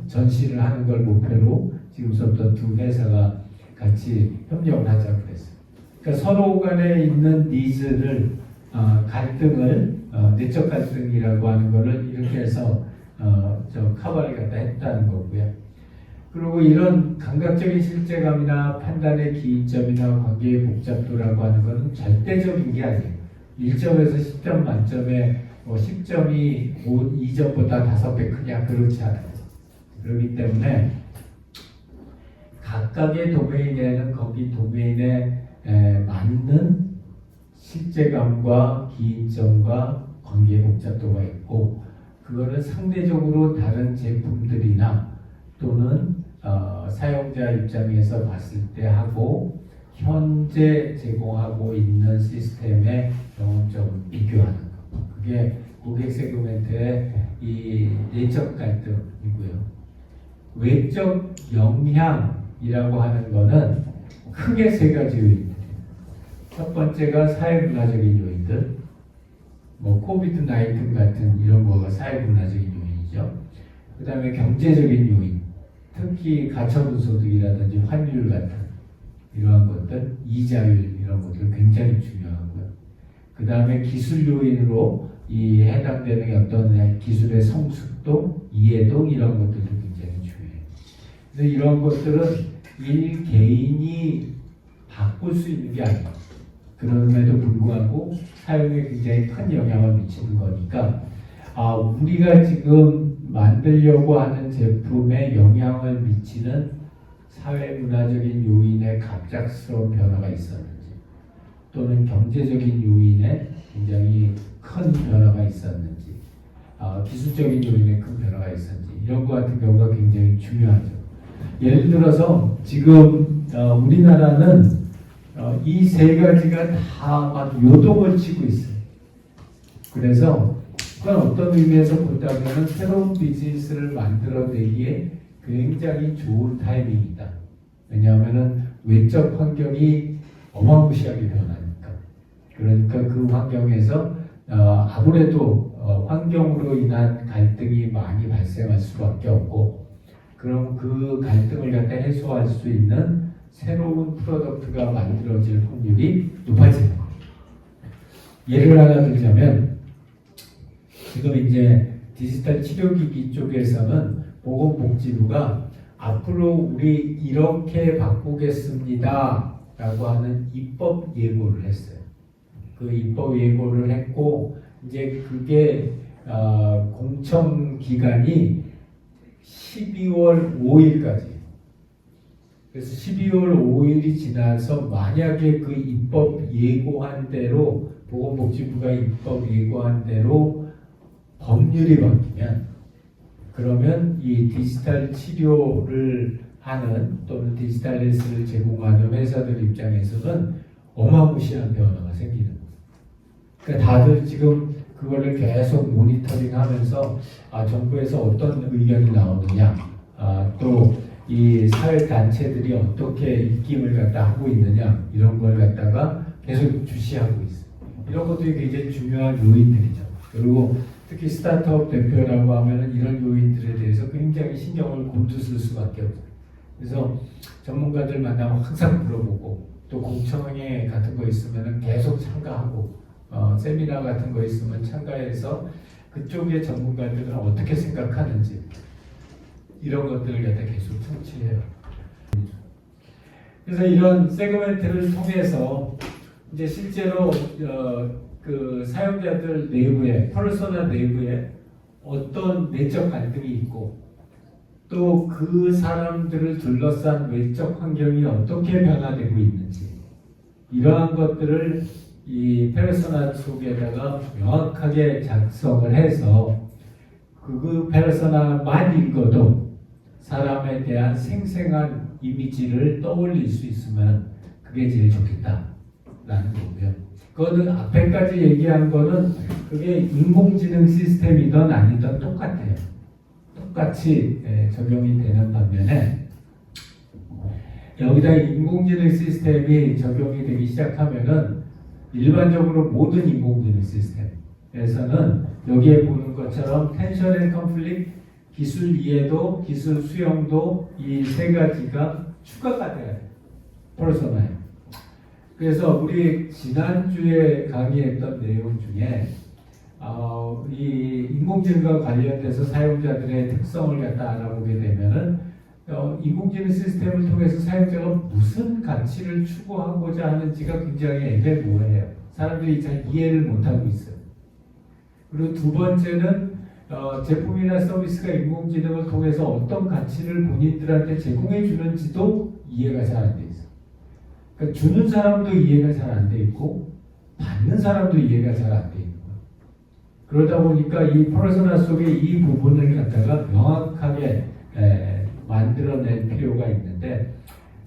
전시를 하는 걸 목표로 지금부터 두 회사가 같이 협력을 하자고 그랬어요. 그러니까 서로 간에 있는 니즈를, 갈등을, 내적 갈등이라고 하는 거를 이렇게 해서 커버를 갖다 했다는 거고요. 그리고 이런 감각적인 실제감이나 판단의 기인점이나 관계의 복잡도라고 하는 것은 절대적인 게 아니에요. 1점에서 10점 만점에 10점이 2점보다 5배 크냐, 그렇지 않아요. 그렇기 때문에 각각의 도메인에는 거기 도메인에 맞는 실제감과 기인점과 관계의 복잡도가 있고, 그거를 상대적으로 다른 제품들이나 또는 사용자 입장에서 봤을 때 하고 현재 제공하고 있는 시스템의 경험점을 비교하는 것. 그게 고객 세그멘트의 이 내적 갈등이고요. 외적 영향이라고 하는 거는 크게 세 가지 요인들이에요. 첫 번째가 사회문화적인 요인들, 코비드 19 같은 이런 거가 사회문화적인 요인이죠. 그 다음에 경제적인 요인, 특히 가처분 소득이라든지 환율 같은 이러한 것들, 이자율 이런 것들 굉장히 중요하고요. 그 다음에 기술 요인으로 이 해당되는 어떤 기술의 성숙도, 이해도 이런 것들도 굉장히 중요해요. 그래서 이런 것들은 일 개인이 바꿀 수 있는 게 아니에요. 그럼에도 불구하고 사용에 굉장히 큰 영향을 미치는 거니까, 우리가 지금 만들려고 하는 제품에 영향을 미치는 사회문화적인 요인의 갑작스러운 변화가 있었는지, 또는 경제적인 요인에 굉장히 큰 변화가 있었는지, 기술적인 요인에 큰 변화가 있었는지, 이런 것 같은 경우가 굉장히 중요하죠. 예를 들어서 지금 우리나라는 이 세 가지가 다 막 요동을 치고 있어요. 그래서 그건 어떤 의미에서 본다면 새로운 비즈니스를 만들어내기에 굉장히 좋은 타이밍이다. 왜냐하면 외적 환경이 어마무시하게 변하니까. 그러니까 그 환경에서 아무래도 환경으로 인한 갈등이 많이 발생할 수밖에 없고, 그럼 그 갈등을 갖다 해소할 수 있는 새로운 프로덕트가 만들어질 확률이 높아지는 거예요. 예를 하나 들자면, 지금 이제 디지털 치료기기 쪽에서는 보건복지부가 앞으로 우리 이렇게 바꾸겠습니다 라고 하는 입법 예고를 했어요. 그 입법 예고를 했고, 이제 그게 공청 기간이 12월 5일까지. 그래서 12월 5일이 지나서 만약에 그 입법 예고한 대로, 보건복지부가 입법 예고한 대로 법률이 바뀌면, 그러면 이 디지털 치료를 하는 또는 디지털 헬스를 제공하는 회사들 입장에서는 어마무시한 변화가 생기는 거예요. 그러니까 다들 지금 그거를 계속 모니터링 하면서 정부에서 어떤 의견이 나오느냐, 또 이 사회단체들이 어떻게 입김을 갖다 하고 있느냐, 이런 걸 갖다가 계속 주시하고 있어요. 이런 것들이 굉장히 중요한 요인들이죠. 그리고 특히 스타트업 대표라고 하면은 이런 요인들에 대해서 굉장히 신경을 곤두쓸 수밖에 없어요. 그래서 전문가들 만나면 항상 물어보고, 또 공청회 같은 거 있으면은 계속 참가하고, 세미나 같은 거 있으면 참가해서 그쪽의 전문가들은 어떻게 생각하는지 이런 것들을 갖다 계속 청취해요. 그래서 이런 세그멘트를 통해서 이제 실제로 그 사용자들 내부에, 퍼소나 내부에 어떤 내적 갈등이 있고, 또 그 사람들을 둘러싼 외적 환경이 어떻게 변화되고 있는지, 이러한 것들을 이 페르소나 속에다가 명확하게 작성을 해서 그 페르소나만 읽어도 사람에 대한 생생한 이미지를 떠올릴 수 있으면 그게 제일 좋겠다. 라는 거고요. 그거는 앞에까지 얘기한 거는 그게 인공지능 시스템이든 아니든 똑같아요. 똑같이 적용이 되는 반면에 여기다 인공지능 시스템이 적용이 되기 시작하면은 일반적으로 모든 인공지능 시스템에서는 여기에 보는 것처럼 텐션 앤 컨플릭트, 기술 이해도, 기술 수용도 이 세 가지가 추가가 돼야 돼요. 퍼소나에. 그래서 우리 지난주에 강의했던 내용 중에 이 인공지능과 관련돼서 사용자들의 특성을 갖다 알아보게 되면은 인공지능 시스템을 통해서 사용자가 무슨 가치를 추구하고자 하는지가 굉장히 애매모호해요. 사람들이 잘 이해를 못하고 있어요. 그리고 두 번째는 제품이나 서비스가 인공지능을 통해서 어떤 가치를 본인들한테 제공해 주는지도 이해가 잘 안 돼 있어요. 그러니까 주는 사람도 이해가 잘 안 돼 있고 받는 사람도 이해가 잘 안 돼 있고 그러다 보니까 이 퍼소나 속에 이 부분을 갖다가 명확하게 만들어낼 필요가 있는데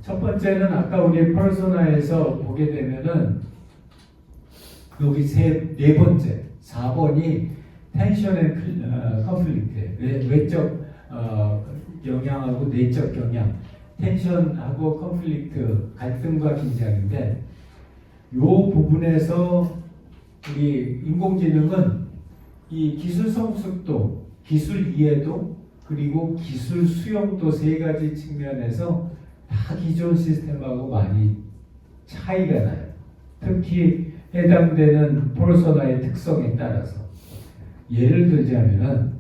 첫 번째는 아까 우리 퍼소나에서 보게 되면은 여기 네 번째 4번이 텐션 앤 컨플릭트 외적 영향하고 내적 영향 텐션하고 컨플릭트 갈등과 긴장인데 이 부분에서 우리 인공지능은 이 기술 성숙도, 기술 이해도 그리고 기술 수용도 세 가지 측면에서 다 기존 시스템하고 많이 차이가 나요. 특히 해당되는 퍼소나의 특성에 따라서 예를 들자면은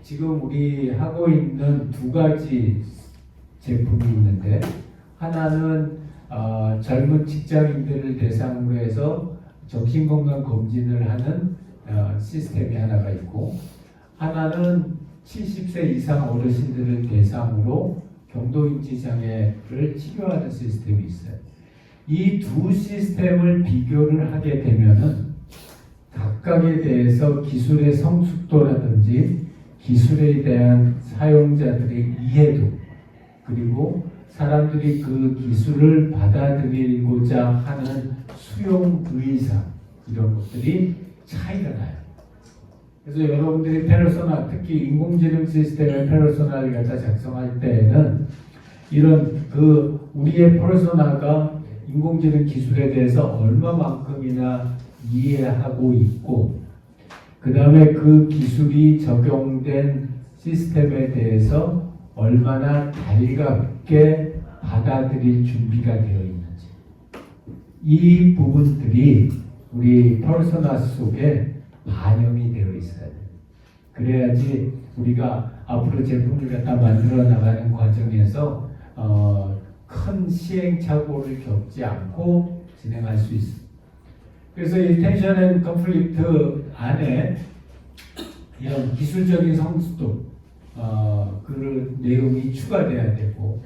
지금 우리 하고 있는 두 가지 제품이 있는데 하나는 젊은 직장인들을 대상으로 해서 정신건강 검진을 하는 시스템이 하나가 있고 하나는 70세 이상 어르신들을 대상으로 경도인지 장애를 치료하는 시스템이 있어요. 이 두 시스템을 비교를 하게 되면은 각각에 대해서 기술의 성숙도라든지 기술에 대한 사용자들의 이해도 그리고 사람들이 그 기술을 받아들이고자 하는 수용 의사 이런 것들이 차이가 나요. 그래서 여러분들이 페르소나 특히 인공지능 시스템의 페르소나를 갖다 작성할 때에는 이런 우리의 페르소나가 인공지능 기술에 대해서 얼마만큼이나 이해하고 있고 그 다음에 그 기술이 적용된 시스템에 대해서 얼마나 달갑게 받아들일 준비가 되어 있는지 이 부분들이 우리 퍼소나 속에 반영이 되어 있어야 돼요. 그래야지 우리가 앞으로 제품을 갖다 만들어 나가는 과정에서 큰 시행착오를 겪지 않고 진행할 수 있습니다. 그래서 이 텐션 앤 컨플릭트 안에 이런 기술적인 성숙도 그 내용이 추가돼야 되고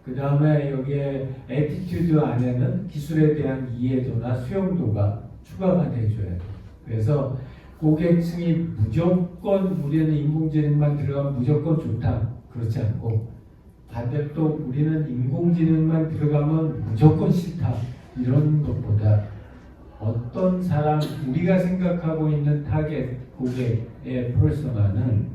그 다음에 여기에 애티튜드 안에는 기술에 대한 이해도나 수용도가 추가가 돼줘야 돼요. 그래서 고객층이 무조건 우리는 인공지능만 들어가면 무조건 좋다 그렇지 않고 반대로 우리는 인공지능만 들어가면 무조건 싫다 이런 것보다 어떤 사람 우리가 생각하고 있는 타겟 고객의 퍼소나는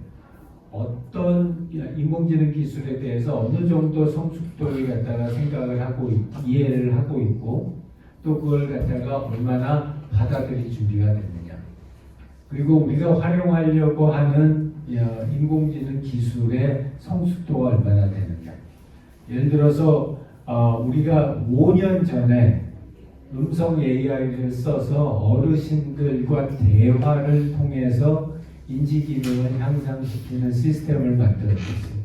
어떤 인공지능 기술에 대해서 어느 정도 성숙도를 갖다가 생각을 하고 이해를 하고 있고 또 그걸 갖다가 얼마나 받아들일 준비가 됐느냐 그리고 우리가 활용하려고 하는 인공지능 기술의 성숙도가 얼마나 되느냐 예를 들어서 우리가 5년 전에 음성 AI를 써서 어르신들과 대화를 통해서 인지 기능을 향상시키는 시스템을 만들었어요.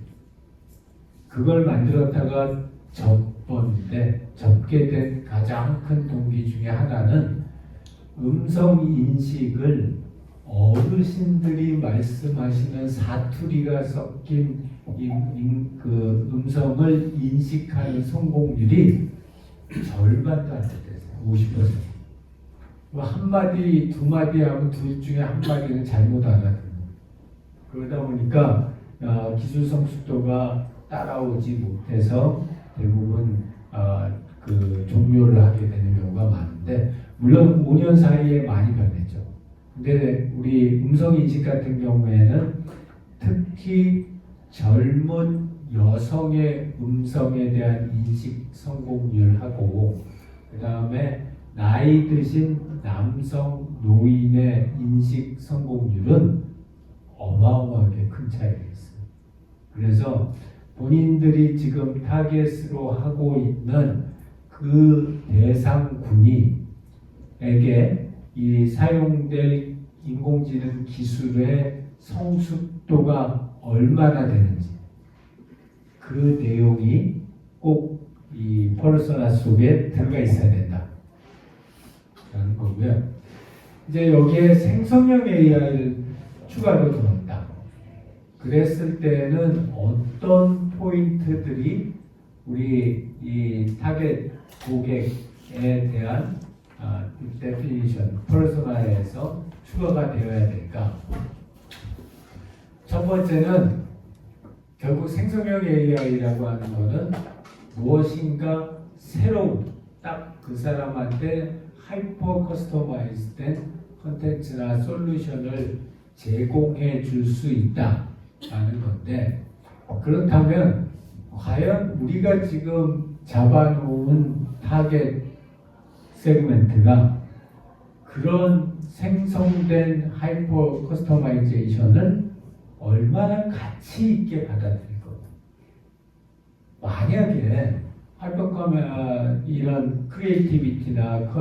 그걸 만들었다가 접었는데 접게 된 가장 큰 동기 중에 하나는 음성 인식을 어르신들이 말씀하시는 사투리가 섞인 그 음성을 인식하는 성공률이 절반도 안 됐어요. 50%. 한마디, 두 마디 하면 둘 중에 한 마디는 잘못 알아듣는. 그러다 보니까 기술 성숙도가 따라오지 못해서 대부분 종료를 하게 되는 경우가 많은데 물론 5년 사이에 많이 변했죠. 근데 우리 음성인식 같은 경우에는 특히 젊은 여성의 음성에 대한 인식 성공률하고 그 다음에 나이 드신 남성 노인의 인식 성공률은 어마어마하게 큰 차이가 있어요. 그래서 본인들이 지금 타겟으로 하고 있는 그 대상군이에게 이 사용될 인공지능 기술의 성숙도가 얼마나 되는지 그 내용이 꼭 이 퍼소나 속에 들어가 있어야 된다 라는 거고요. 이제 여기에 생성형 AI를 추가로 들어온다. 그랬을 때는 어떤 포인트들이 우리 이 타겟 고객에 대한 데피니션, 퍼소나에서 추가가 되어야 될까? 첫 번째는 결국 생성형 AI라고 하는 것은 무엇인가 새로운 딱 그 사람한테 하이퍼 커스터마이즈 된 컨텐츠나 솔루션을 제공해 줄 수 있다라는 건데, 그렇다면 과연 우리가 지금 잡아놓은 타겟 세그멘트가 그런 생성된 하이퍼 커스터마이제이션을 얼마나 가치 있게 받아들일 거예요. 만약에 이런 크리에이티비티나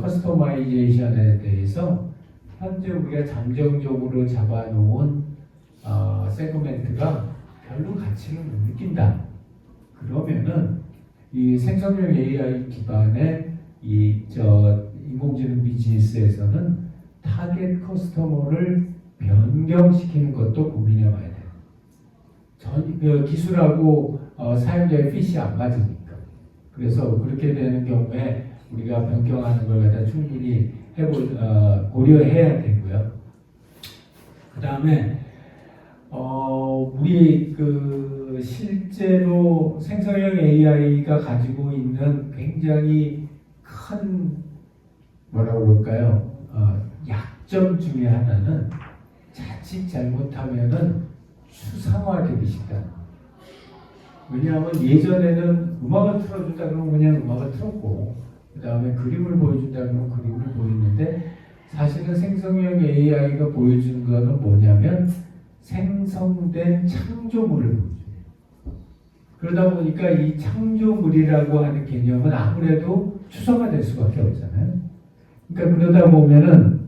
커스터마이제이션에 대해서 현재 우리가 잠정적으로 잡아놓은 세그멘트가 별로 가치를 못 느낀다. 그러면은 이 생성형 AI 기반의 인공지능 비즈니스에서는 타겟 커스터머를 변경시키는 것도 고민해 봐야 돼요. 기술하고 사용자의 핏이 안 맞으니까. 그래서 그렇게 되는 경우에 우리가 변경하는 걸 갖다 충분히 고려해야 되고요. 그 다음에 우리 실제로 생성형 AI가 가지고 있는 굉장히 큰 뭐라고 볼까요? 약점 중에 하나는 자칫 잘못하면은 추상화되기 쉽다. 왜냐하면 예전에는 음악을 틀어준다 그러면 그냥 음악을 틀었고, 그 다음에 그림을 보여준다 그러면 그림을 보였는데, 사실은 생성형 AI가 보여주는 거는 뭐냐면 생성된 창조물을 보여줘요. 그러다 보니까 이 창조물이라고 하는 개념은 아무래도 추상화될 수밖에 없잖아요. 그러니까 그러다 보면은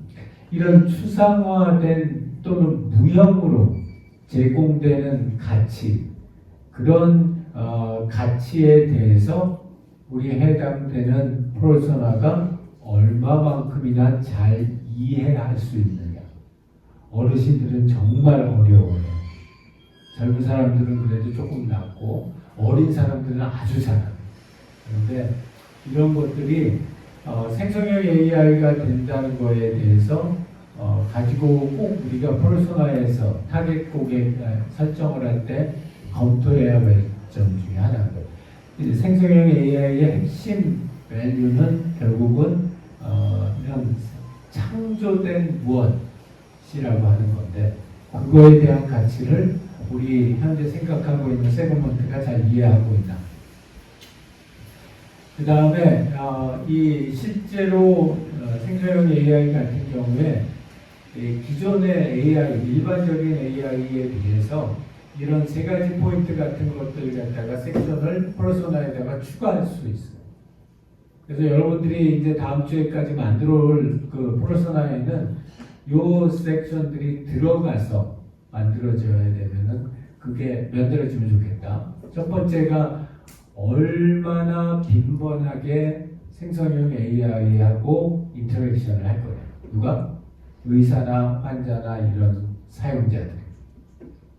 이런 추상화된 또는 무형으로 제공되는 가치, 그런 가치에 대해서 우리 해당되는 퍼소나가 얼마만큼이나 잘 이해할 수 있느냐. 어르신들은 정말 어려워요. 젊은 사람들은 그래도 조금 낫고 어린 사람들은 아주 잘해요. 그런데 이런 것들이 생성형 AI가 된다는 거에 대해서 가지고 꼭 우리가 퍼소나에서 타겟 고객 설정을 할 때 검토해야 할 점 중에 하나인 거예요. 생성형 AI의 핵심 밸류는 결국은 이런 창조된 무엇이라고 하는 건데, 그거에 대한 가치를 우리 현재 생각하고 있는 세그먼트가 잘 이해하고 있나. 그 다음에 이 실제로 생성형 AI 같은 경우에 기존의 AI, 일반적인 AI에 비해서 이런 세 가지 포인트 같은 것들 갖다가 섹션을 퍼소나에다가 추가할 수 있어요. 그래서 여러분들이 이제 다음 주에까지 만들어 올 그 퍼소나에는 요 섹션들이 들어가서 만들어져야 되면은 그게 만들어지면 좋겠다. 첫 번째가 얼마나 빈번하게 생성형 AI하고 인터랙션을 할 거예요. 누가? 의사나 환자나 이런 사용자들.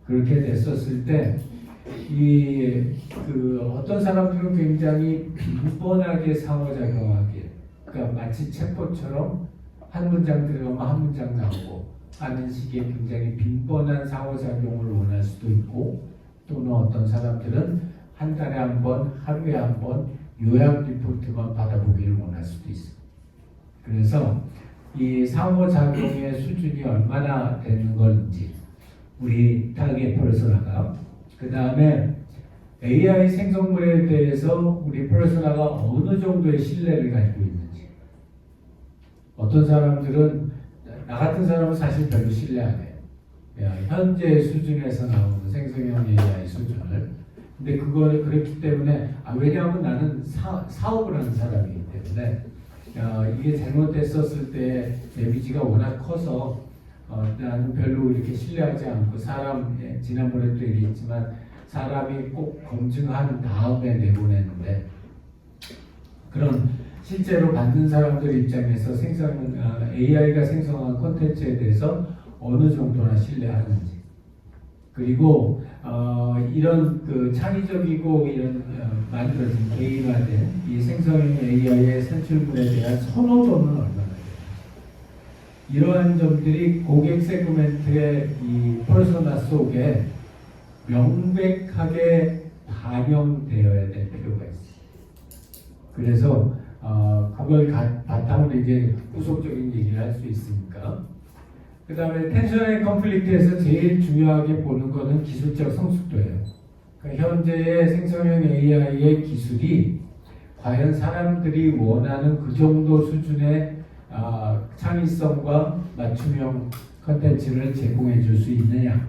그렇게 됐었을 때, 어떤 사람들은 굉장히 빈번하게 상호작용하게, 그러니까 마치 챗봇처럼 한 문장 들어가면 한 문장 나오고 하는 식의 굉장히 빈번한 상호작용을 원할 수도 있고, 또는 어떤 사람들은 한 달에 한 번, 하루에 한 번 요약 리포트만 받아보기를 원할 수도 있어요. 그래서 이 상호작용의 수준이 얼마나 되는 건지 우리 타겟 퍼소나가, 그 다음에 AI 생성물에 대해서 우리 퍼소나가 어느 정도의 신뢰를 가지고 있는지. 어떤 사람들은, 나 같은 사람은 사실 별로 신뢰 안 해요. 현재 수준에서 나오는 생성형 AI 수준을. 근데 그거를 그렇기 때문에, 왜냐하면 나는 사업을 하는 사람이기 때문에 이게 잘못됐었을 때 데미지가 워낙 커서 나는 별로 이렇게 신뢰하지 않고, 지난번에도 얘기했지만 사람이 꼭 검증한 다음에 내보내는데, 그런 실제로 받는 사람들 입장에서 AI가 생성한 콘텐츠에 대해서 어느 정도나 신뢰하는지, 그리고 이런 그 창의적이고 이런 만들어진 개인화된 이 생성형 AI의 산출물에 대한 선호도는 얼마나 돼요? 이러한 점들이 고객 세그멘트의 이 퍼소나 속에 명백하게 반영되어야 될 필요가 있어요. 그래서 그걸 바탕으로 이제 후속적인 얘기를 할 수 있으니까. 그 다음에 텐션 앤 컨플릭트에서 제일 중요하게 보는 거는 기술적 성숙도예요. 그러니까 현재의 생성형 AI의 기술이 과연 사람들이 원하는 그 정도 수준의 창의성과 맞춤형 컨텐츠를 제공해 줄 수 있느냐.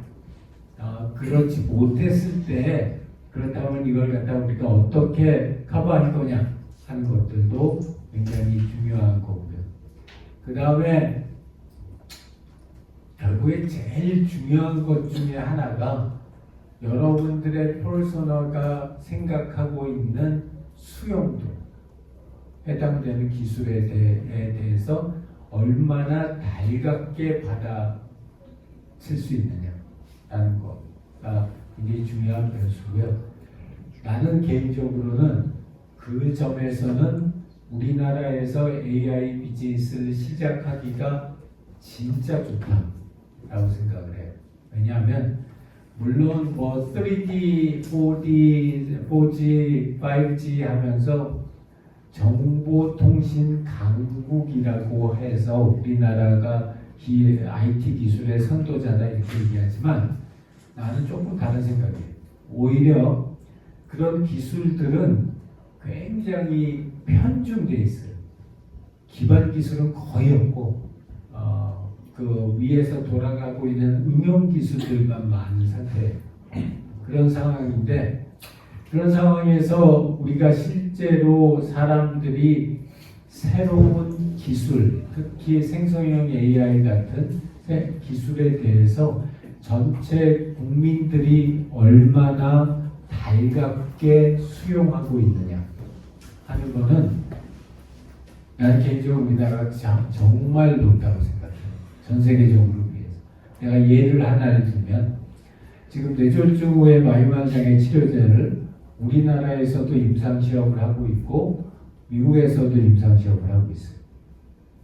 그렇지 못했을 때, 그렇다면 이걸 갖다 우리가 어떻게 커버할 거냐 하는 것들도 굉장히 중요한 거고요. 그 다음에 결국에 제일 중요한 것 중에 하나가 여러분들의 퍼소나가 생각하고 있는 수용도, 해당되는 기술에 대해서 얼마나 달갑게 받아칠 수 있느냐라는 거가 굉장히 중요한 변수고요. 나는 개인적으로는 그 점에서는 우리나라에서 AI 비즈니스를 시작하기가 진짜 좋다라고 생각을 해요. 왜냐하면 물론 뭐 3D, 4D, 5G 하면서 정보통신 강국이라고 해서 우리나라가 IT 기술의 선도자다 이렇게 얘기하지만, 나는 조금 다른 생각이에요. 오히려 그런 기술들은 굉장히 편중돼 있어요. 기반 기술은 거의 없고 그 위에서 돌아가고 있는 응용 기술들만 많은 상태예요. 그런 상황인데, 그런 상황에서 우리가 실제로 사람들이 새로운 기술, 특히 생성형 AI 같은 기술에 대해서 전체 국민들이 얼마나 달갑게 수용하고 있느냐 하는 거는 나는 개인적으로 우리나라가 정말 높다고 생각해요. 전 세계적으로 비해서. 내가 예를 하나를 들면, 지금 뇌졸중 후의 마이만장애 치료제를 우리나라에서도 임상시험을 하고 있고 미국에서도 임상시험을 하고 있어요.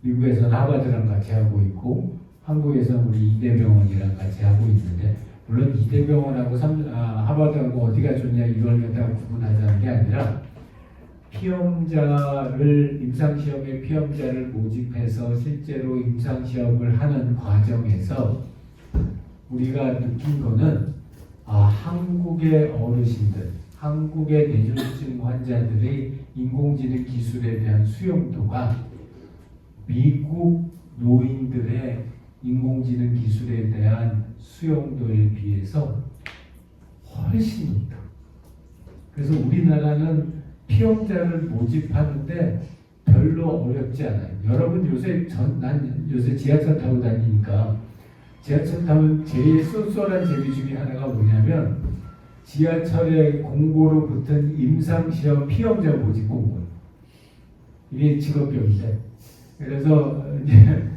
미국에서는 하버드랑 같이 하고 있고 한국에서는 우리 이대병원이랑 같이 하고 있는데, 물론 이대병원하고 하버드하고 어디가 좋냐 이걸 갖다가 구분하자는 게 아니라, 임상시험에 피험자를 모집해서 실제로 임상시험을 하는 과정에서 우리가 느낀 거는, 한국의 어르신들, 한국의 뇌졸중 환자들의 인공지능 기술에 대한 수용도가 미국 노인들의 인공지능 기술에 대한 수용도에 비해서 훨씬 높다. 그래서 우리나라는 피험자를 모집하는데 별로 어렵지 않아요. 여러분 난 요새 지하철 타고 다니니까, 지하철 타면 제일 쏠쏠한 재미 중에 하나가 뭐냐면, 지하철에 공고로 붙은 임상시험 피험자 모집 공고. 이게 직업병인데, 그래서 이제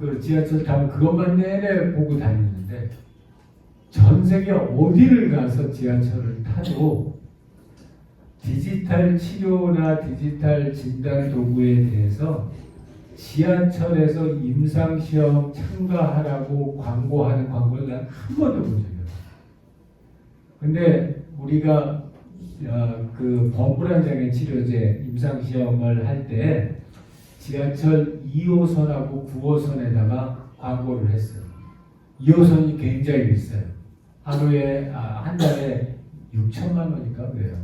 그 지하철 타면 그것만 내내 보고 다니는데, 전 세계 어디를 가서 지하철을 타도 디지털 치료나 디지털 진단 도구에 대해서 지하철에서 임상시험 참가하라고 광고하는 광고를 난 한 번도 본 적이 없어요. 근데 우리가 그 범불안장애 치료제 임상 시험을 할 때 지하철 2호선하고 9호선에다가 광고를 했어요. 2호선이 굉장히 비싸요. 하루에 한 달에 6천만 원인가 그래요.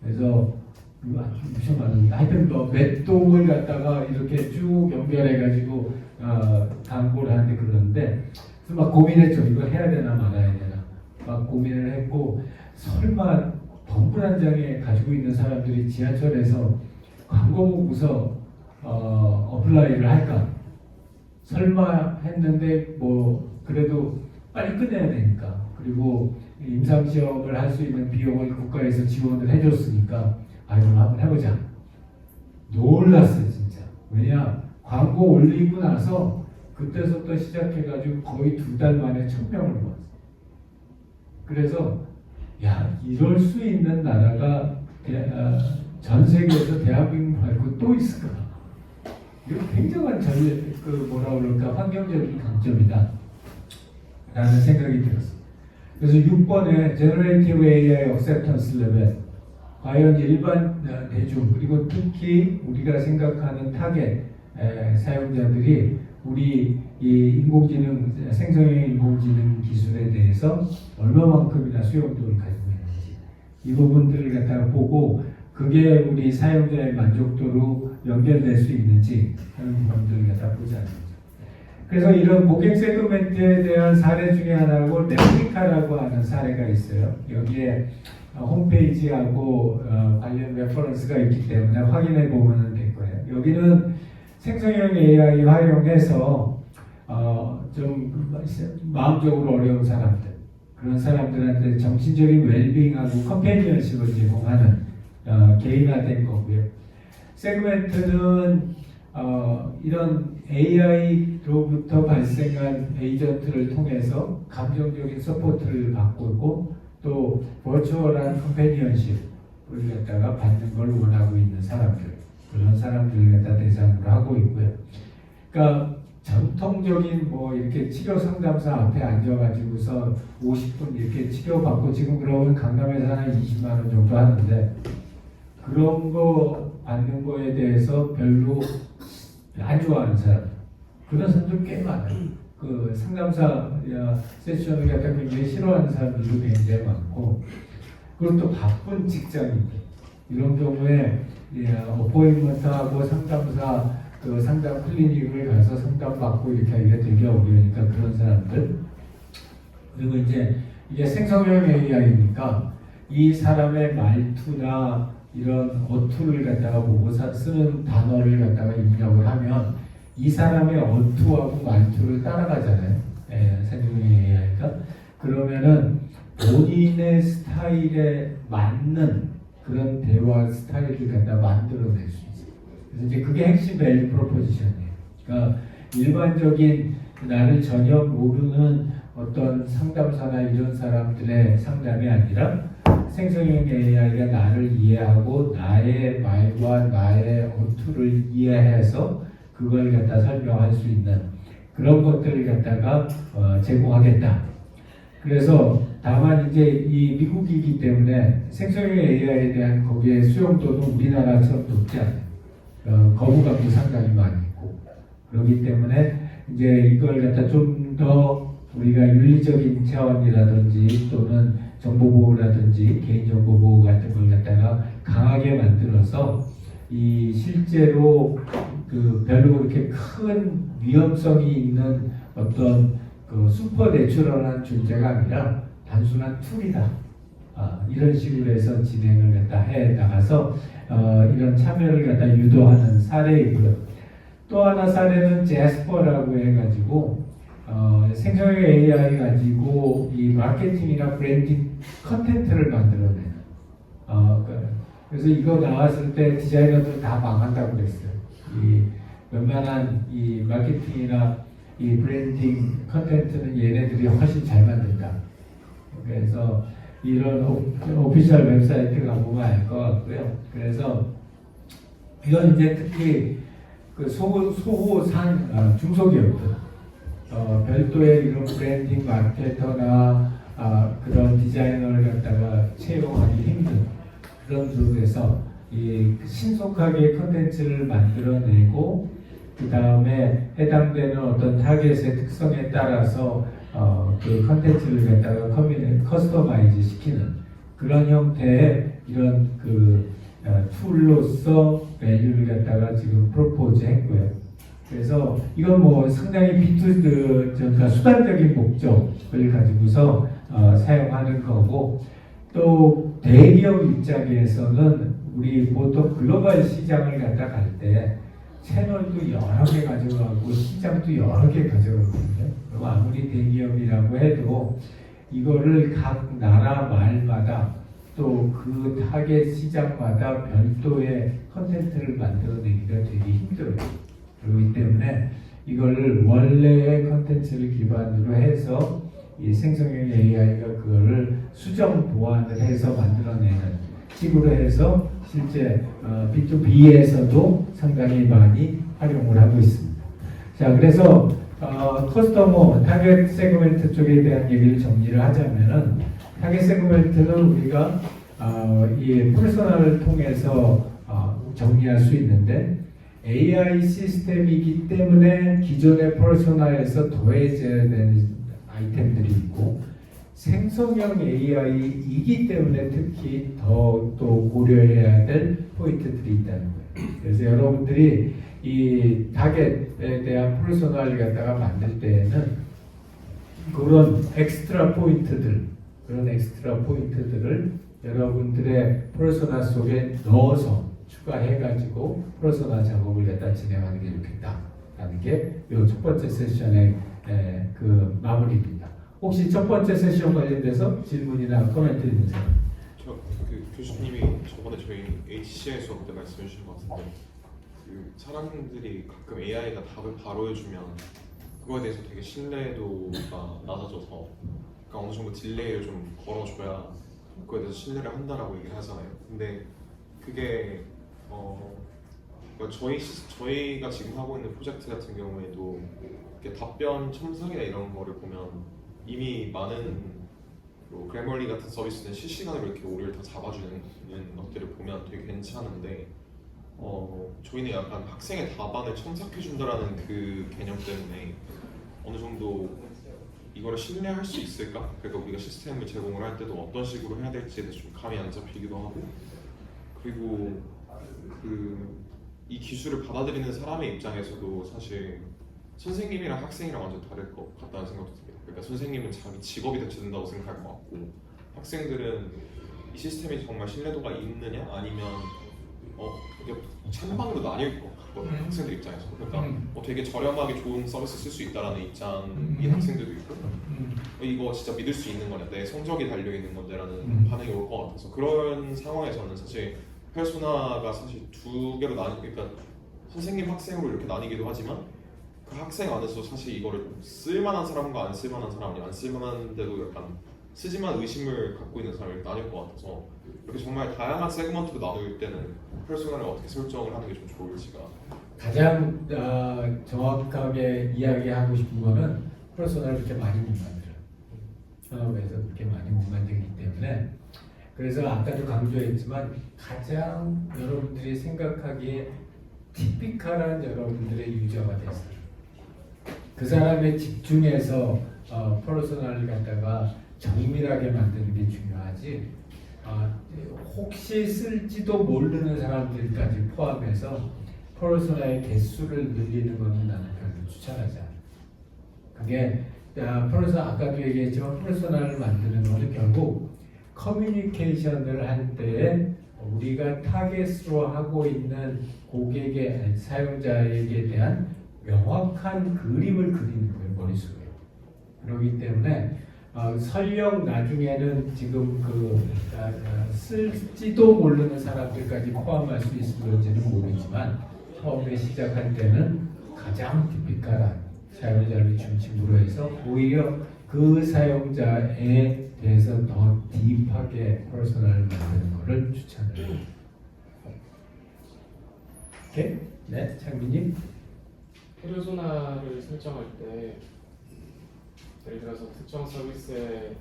그래서 6천만 원. 하여튼 몇 동을 갖다가 이렇게 쭉 연결해가지고 광고를 하는데 그러는데 그래서 막 고민했죠. 이걸 해야 되나 말아야 되나. 막 고민을 했고 설마 범불안장애 가지고 있는 사람들이 지하철에서 광고 보고서 어플라이를 할까? 설마 했는데 뭐 그래도 빨리 끝내야 되니까 그리고 임상시험을 할 수 있는 비용을 국가에서 지원을 해줬으니까 그럼 한번 해보자. 놀랐어요 진짜. 왜냐 광고 올리고 나서 그때부터 시작해가지고 거의 2달 만에 1,000명을 모았어요. 그래서 야 이럴 수 있는 나라가 전 세계에서 대한민국 말고 또 있을까? 이거 굉장한 뭐라 그럴까 환경적인 강점이다 라는 생각이 들었어요. 그래서 6번에 Generative AI Acceptance Level 과연 일반 대중 그리고 특히 우리가 생각하는 타겟 사용자들이 우리 이 인공지능 생성형 인공지능 기술에 대해서 얼마만큼이나 수용도를 가지고 있는지 이 부분들을 갖다가 보고 그게 우리 사용자의 만족도로 연결될 수 있는지 하는 부분들을 갖다 보자는 거죠. 그래서 이런 고객 세그멘트에 대한 사례 중에 하나고 레플리카라고 하는 사례가 있어요. 여기에 홈페이지하고 관련 레퍼런스가 있기 때문에 확인해 보면 될 거예요. 여기는 생성형 AI 활용해서 좀 마음적으로 어려운 사람들 그런 사람들한테 정신적인 웰빙하고 컴패니언십을 제공하는 개인화된 거고요. 세그멘트는 이런 AI로부터 발생한 에이전트를 통해서 감정적인 서포트를 받고 있고 또 버추얼한 컴패니언십을 갖다가 받는 걸 원하고 있는 사람들 그런 사람들을 갖다 대상으로 하고 있고요. 그러니까 전통적인 뭐 이렇게 치료 상담사 앞에 앉아가지고서 50분 이렇게 치료받고 지금 그러면 강남에서 한 20만 원 정도 하는데 그런 거 받는 거에 대해서 별로 안 좋아하는 사람 그런 사람들 꽤 많아요. 그 상담사 세션을 갖다 굉장히 싫어하는 사람들도 굉장히 많고 그리고 또 바쁜 직장인들 이런 경우에 어포인먼트하고 상담사 그 상담 클리닉을 가서 상담받고 이렇게 하기가 되게 어려우니까 그런 사람들 그리고 이제 이게 생성형 AI니까 이 사람의 말투나 이런 어투를 갖다가 보고 쓰는 단어를 갖다가 입력을 하면 이 사람의 어투하고 말투를 따라가잖아요. 생성형 AI가 그러면은 본인의 스타일에 맞는 그런 대화 스타일을 갖다 만들어낼 수 있어요. 그래서 이제 그게 핵심 밸류 프로포지션이에요. 그러니까 일반적인 나를 전혀 모르는 어떤 상담사나 이런 사람들의 상담이 아니라 생성형 AI가 나를 이해하고 나의 말과 나의 어투를 이해해서 그걸 갖다 설명할 수 있는 그런 것들을 갖다가 제공하겠다. 그래서 다만 이제 이 미국이기 때문에 생성형 AI에 대한 거기에 수용도는 우리나라처럼 높지 않아요. 거부감도 상당히 많이 있고 그렇기 때문에 이제 이걸 갖다 좀 더 우리가 윤리적인 차원이라든지 또는 정보보호라든지 개인정보보호 같은 걸 갖다가 강하게 만들어서 이 실제로 그 별로 그렇게 큰 위험성이 있는 어떤 그 슈퍼 내추럴한 존재가 아니라 단순한 툴이다. 이런 식으로 해서 진행을 갖다 해 나가서 이런 참여를 갖다 유도하는 사례이고요. 또 하나 사례는 제스퍼라고 해가지고 생성형 AI 가지고 이 마케팅이나 브랜딩 컨텐츠를 만들어내는. 그래서 이거 나왔을 때 디자이너들 다 망한다고 그랬어요. 이 웬만한 이 마케팅이나 이 브랜딩 컨텐츠는 얘네들이 훨씬 잘 만든다. 그래서 이런 오피셜 웹사이트 가보면 알 것 같고요. 그래서 이건 이제 특히 그 소호산 중소기업들 별도의 이런 브랜딩 마케터나 그런 디자이너를 갖다가 채용하기 힘든 그런 식으로 해서 이 신속하게 컨텐츠를 만들어내고 그 다음에 해당되는 어떤 타겟의 특성에 따라서 그 컨텐츠를 갖다가 커스터마이즈 시키는 그런 형태의 이런 그 툴로서 밸류를 갖다가 지금 프로포즈 했고요. 그래서 이건 뭐 상당히 그러니까 수단적인 목적을 가지고서 사용하는 거고, 또 대기업 입장에서는 우리 보통 글로벌 시장을 갖다 갈 때 채널도 여러 개 가져가고 시장도 여러 개 가져가거든요. 그럼 아무리 대기업이라고 해도 이거를 각 나라 말마다 또 그 타겟 시장마다 별도의 컨텐츠를 만들어내기가 되게 힘들어요. 그렇기 때문에 이거를 원래의 컨텐츠를 기반으로 해서 이 생성형 AI가 그거를 수정 보완을 해서 만들어내는 식으로 해서 실제 B2B에서도 상당히 많이 활용을 하고 있습니다. 자, 그래서 커스터머 타겟 세그멘트 쪽에 대한 얘기를 정리를 하자면은, 타겟 세그멘트는 우리가 이 퍼스널을 통해서 정리할 수 있는데, AI 시스템이기 때문에 기존의 퍼스널에서 더해져야 되는 아이템들이 있고, 생성형 AI이기 때문에 특히 더 또 고려해야 될 포인트들이 있다는 거예요. 그래서 여러분들이 이 타겟에 대한 퍼스널을 갖다가 만들 때에는 그런 엑스트라 포인트들을 여러분들의 퍼스널 속에 넣어서 추가해가지고 퍼스널 작업을 갖다 진행하는 게 좋겠다라는 게 이 첫 번째 세션의 그 마무리입니다. 혹시 첫 번째 세션 관련돼서 질문이나 코멘트 있는 사람? 그 교수님이 저번에 저희 HCI 수업 때 말씀해 주신 것 같은데, 그 사람들이 가끔 AI가 답을 바로 해주면 그거에 대해서 되게 신뢰도가 낮아져서, 그러니까 어느 정도 딜레이를 좀 걸어줘야 그거에 대해서 신뢰를 한다라고 얘기를 하잖아요. 근데 그게 그러니까 저희가 지금 하고 있는 프로젝트 같은 경우에도 이렇게 답변 첨삭이나 이런 거를 보면 이미 많은 그래머리 같은 서비스는 실시간으로 이렇게 오류를 다 잡아주는 것들을 보면 되게 괜찮은데, 저희는 약간 학생의 답안을 첨삭해준다라는 그 개념 때문에 어느 정도 이거를 신뢰할 수 있을까? 그러니까 우리가 시스템을 제공을 할 때도 어떤 식으로 해야 될지에 대해서 좀 감이 안 잡히기도 하고, 그리고 이 기술을 받아들이는 사람의 입장에서도 사실 선생님이랑 학생이랑 완전 다를 것 같다는 생각도 들어요. 그러니까 선생님은 자기 직업이 대체된다고 생각할 것 같고, 학생들은 이 시스템이 정말 신뢰도가 있느냐 아니면 이게 찬반으로 나뉠 것 같거든요. 학생들 입장에서. 그러니까 되게 저렴하게 좋은 서비스 쓸 수 있다라는 입장인 학생들도 있고, 이거 진짜 믿을 수 있는 거냐, 내 성적이 달려 있는 건데라는 반응이 올 것 같아서, 그런 상황에서는 사실 페르소나가 사실 두 개로 그러니까 선생님 학생으로 이렇게 나뉘기도 하지만, 그 학생 안에서 사실 이거를 쓸만한 사람과 안 쓸만한 사람이, 안 쓸만한데도 약간 쓰지만 의심을 갖고 있는 사람이 나뉠 것 같아서, 이렇게 정말 다양한 세그먼트로 나눌 때는 퍼스널을 어떻게 설정을 하는 게 좀 좋을지가. 가장 정확하게 이야기하고 싶은 거는 퍼스널을 그렇게 많이 못 만들어요. 현업에서 그렇게 많이 못 만들기 때문에, 그래서 아까도 강조했지만 가장 여러분들이 생각하기에 티피컬한 여러분들의 유저가 됐어요. 그 사람에 집중해서 퍼스널을 갖다가 정밀하게 만드는 게 중요하지, 혹시 쓸지도 모르는 사람들까지 포함해서 퍼스널의 개수를 늘리는 것은 나는 별로 추천하지 않아요. 그게 퍼스널, 아까도 얘기했지만 퍼스널을 만드는 것은 결국 커뮤니케이션을 할 때 우리가 타겟으로 하고 있는 고객의 사용자에게 대한 명확한 그림을 그리는 거예요, 머릿속에. 그렇기 때문에 설령 나중에는 지금 쓸지도 모르는 사람들까지 포함할 수 있을지는 모르지만, 처음에 시작할 때는 가장 티피컬한 사용자를 중심으로 해서 오히려 그 사용자에 대해서 더 딥하게 퍼스널을 만드는 것을 추천해요. 오케이? 네, 창민님. 페르소나를 설정할 때 예를 들어서 특정 서비스에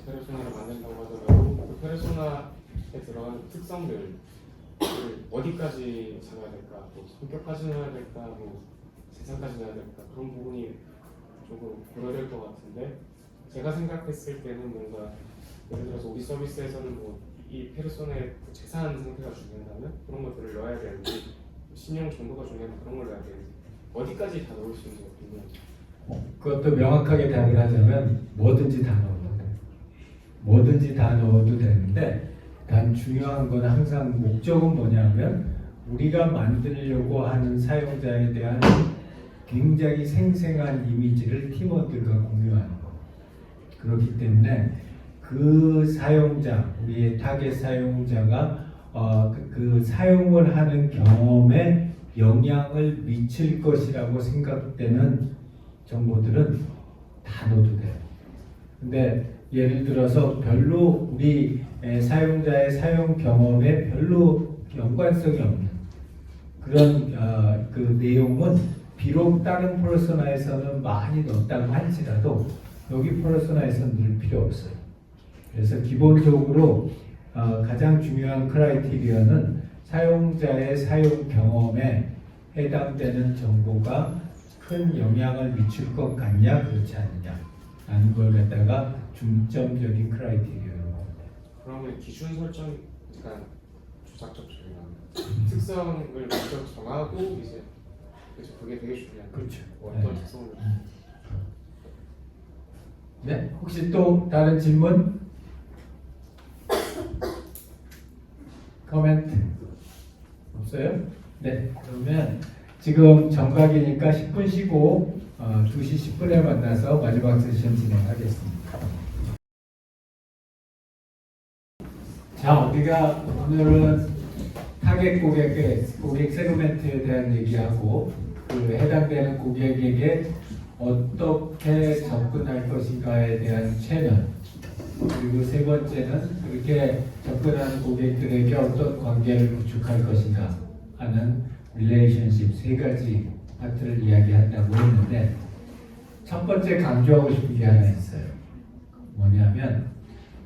페르소나를 만든다고 하더라도 그 페르소나 들어간 특성들 어디까지 잡아야 될까, 뭐 성격까지 넣어야 될까, 뭐 세상까지 넣어야 될까, 그런 부분이 조금 고려될 것 같은데, 제가 생각했을 때는 뭔가 예를 들어서 우리 서비스에서는 뭐 이 페르소나의 그 재산 상태가 중요하다면 그런 것들을 넣어야 되는지, 신용 정도가 중요하면 그런 걸 넣어야 되는지, 어디까지 다 넣을 수 있는지 궁금해요. 그것도 명확하게 답을 하자면 뭐든지 다 넣어도 돼. 뭐든지 다 넣어도 되는데, 단 중요한 건 항상 목적은 뭐냐면 우리가 만들려고 하는 사용자에 대한 굉장히 생생한 이미지를 팀원들과 공유하는 거. 그렇기 때문에 그 사용자, 우리의 타겟 사용자가 그 사용을 하는 경험에 영향을 미칠 것이라고 생각되는 정보들은 다 넣어도 돼요. 근데 예를 들어서 별로 우리 사용자의 사용 경험에 별로 연관성이 없는 그런 그 내용은 비록 다른 퍼소나에서는 많이 넣었다고 할지라도 여기 퍼소나에서는 늘 필요 없어요. 그래서 기본적으로 가장 중요한 크라이테리어는 사용자의 사용 경험에 해당되는 정보가 큰 영향을 미칠 것 같냐 그렇지 않느냐 라는 걸 갖다가 중점적인 크라이테리어로 봅니다. 그러면 기준 설정, 그러니까 조작적 조율, 특성을 먼저 정하고 이제 그렇죠, 그게 되게 중요한 거죠. 그렇죠. 어떤 네. 특성을 네, 혹시 또 다른 질문? 코멘트 없어요? 네, 그러면 지금 정각이니까 10분 쉬고 2시 10분에 만나서 마지막 세션 진행하겠습니다. 자, 우리가 오늘은 타겟 고객 세그멘트에 대한 얘기하고 그 해당되는 고객에게 어떻게 접근할 것인가에 대한 채널, 그리고 세 번째는 그렇게 접근하는 고객들에게 어떤 관계를 구축할 것인가 하는 릴레이션십 세 가지 파트를 이야기한다고 했는데, 첫 번째 강조하고 싶은 게 하나 있어요. 뭐냐면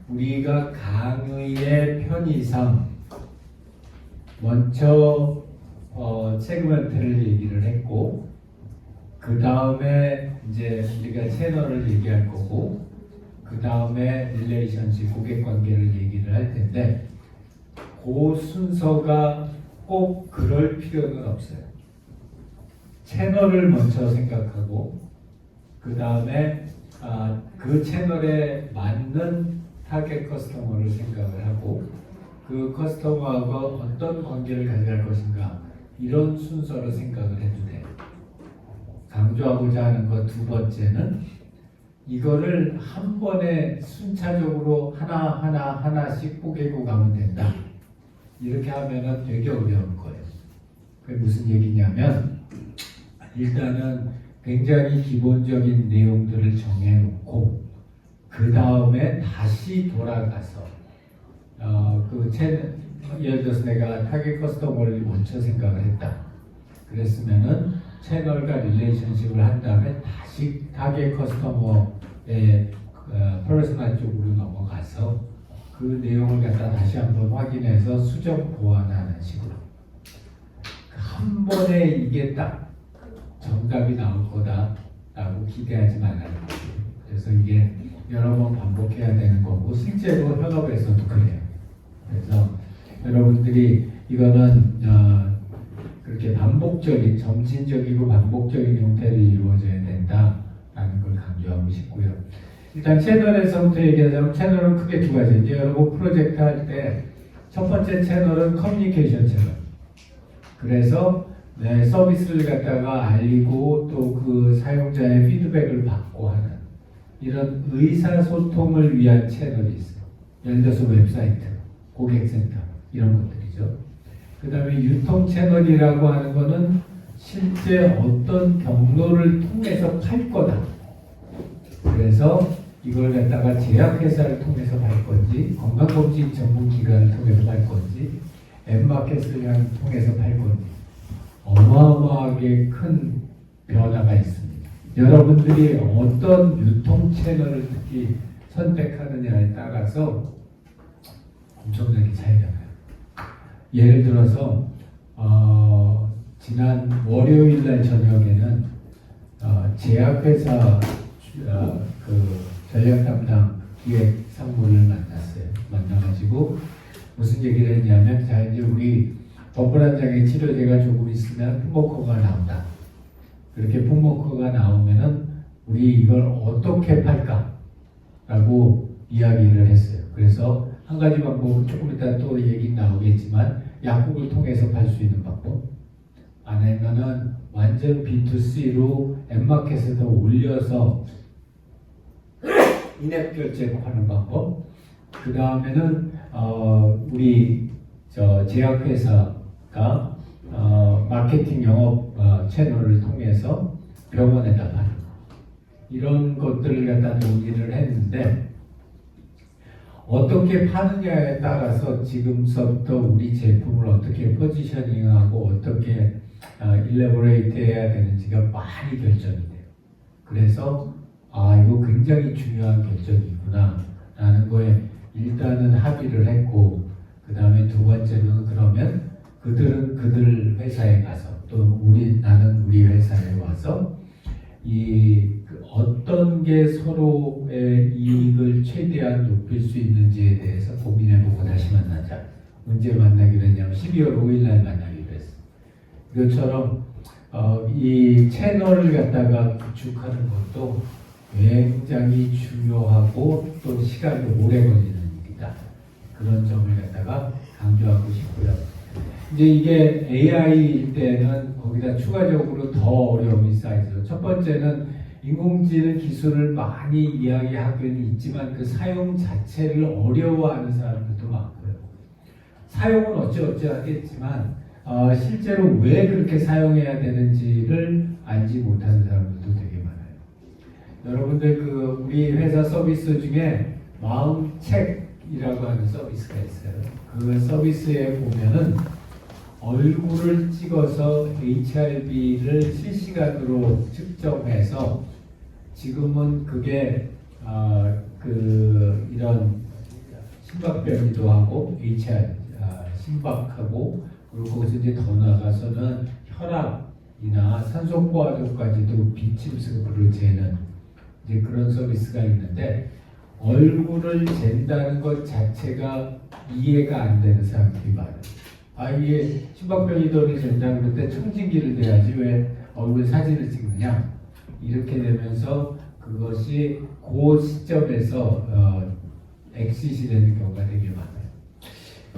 우리가 강의의 편의상 먼저 세그먼트를 얘기를 했고, 그 다음에 이제 우리가 채널을 얘기할 거고, 그 다음에 릴레이션십 고객 관계를 얘기를 할 텐데, 그 순서가 꼭 그럴 필요는 없어요. 채널을 먼저 생각하고 그 다음에 그 채널에 맞는 타겟 커스터머를 생각을 하고 그 커스터머하고 어떤 관계를 가져갈 것인가, 이런 순서로 생각을 해도 돼요. 강조하고자 하는 것 두 번째는 이거를 한 번에 순차적으로 하나씩 뽀개고 가면 된다. 이렇게 하면은 되게 어려울 거예요. 그게 무슨 얘기냐면, 일단은 굉장히 기본적인 내용들을 정해놓고 그 다음에 다시 돌아가서 예를 들어서 내가 타겟 커스터머를 먼저 생각을 했다. 그랬으면은 채널과 릴레이션십을 한 다음에 다시 타겟 커스터머의 퍼스널 쪽으로 넘어가서 그 내용을 갖다 다시 한번 확인해서 수정 보완하는 식으로. 한 번에 이게 딱 정답이 나올 거다라고 기대하지 말라는 거예요. 그래서 이게 여러 번 반복해야 되는 거고, 실제로 현업에서도 그래요. 그래서 여러분들이 이거는 그렇게 반복적인, 점진적이고 반복적인 형태로 이루어져야 된다라는 걸 강조하고 싶고요. 일단 채널에서부터 얘기하자면 채널은 크게 두 가지. 이제 여러분 프로젝트 할 때 첫 번째 채널은 커뮤니케이션 채널. 그래서 내 서비스를 갖다가 알리고 또 그 사용자의 피드백을 받고 하는 이런 의사소통을 위한 채널이 있어요. 예를 들어서 웹사이트, 고객센터 이런 것들이죠. 그 다음에 유통 채널이라고 하는 거는 실제 어떤 경로를 통해서 팔 거다. 그래서 이걸 갖다가 제약회사를 통해서 팔 건지, 건강검진 전문기관을 통해서 팔 건지, 앱마켓을 통해서 팔 건지 어마어마하게 큰 변화가 있습니다. 여러분들이 어떤 유통 채널을 특히 선택하느냐에 따라서 엄청나게 차이가 나요. 예를 들어서 지난 월요일 날 저녁에는 제약회사 그 전략 담당 기획 상무를 만났어요. 만나가지고 무슨 얘기를 했냐면, 자 이제 우리 버블한장의 치료제가 조금 있으면 풍모코가 나온다. 그렇게 풍모코가 나오면은 우리 이걸 어떻게 팔까라고 이야기를 했어요. 그래서 한 가지 방법은 조금 이따 또 얘기 나오겠지만 약국을 통해서 팔 수 있는 방법, 아니면은 완전 B2C로 앱마켓에서 올려서 인앱 결제로 하는 방법, 그 다음에는 우리 제약회사가 마케팅 영업 채널을 통해서 병원에다 파는 이런 것들을 갖다 논의를 했는데, 어떻게 파느냐에 따라서 지금서부터 우리 제품을 어떻게 포지셔닝하고 어떻게 일레보레이트 해야 되는지가 많이 결정이 돼요. 그래서 이거 굉장히 중요한 결정이구나 라는 거에 일단은 합의를 했고, 그 다음에 두 번째는 그러면 그들은 그들 회사에 가서 또 나는 우리 회사에 와서 어떤 게 서로의 이익을 최대한 높일 수 있는지에 대해서 고민해보고 다시 만나자. 언제 만나기로 했냐면 12월 5일 날 만나기로 했어요. 이것처럼 이 채널을 갖다가 구축하는 것도 굉장히 중요하고 또 시간이 오래 걸리는 일이다. 그런 점을 갖다가 강조하고 싶고요. 이제 이게 AI일 때는 거기다 추가적으로 더 어려움이 쌓이죠. 첫 번째는 인공지능 기술을 많이 이야기하기는 있지만 그 사용 자체를 어려워하는 사람들도 많고요. 사용은 어찌어찌 하겠지만 실제로 왜 그렇게 사용해야 되는지를 알지 못하는 사람들도 되게 많아요. 여러분들 우리 회사 서비스 중에 마음책이라고 하는 서비스가 있어요. 그 서비스에 보면은 얼굴을 찍어서 HRV를 실시간으로 측정해서, 지금은 그게 이런 심박변이도 하고 심박하고, 그리고 거기서 이제 더 나가서는 혈압이나 산소포화도까지도 비침습으로 재는 이제 그런 서비스가 있는데, 얼굴을 잰다는 것 자체가 이해가 안 되는 사람들이 많아요. 이게 심박변이도를 잰다 그럴 때 청진기를 대야지 왜 얼굴 사진을 찍느냐, 이렇게 되면서 그것이 그 시점에서 엑싯이 되는 경우가 되게 많아요.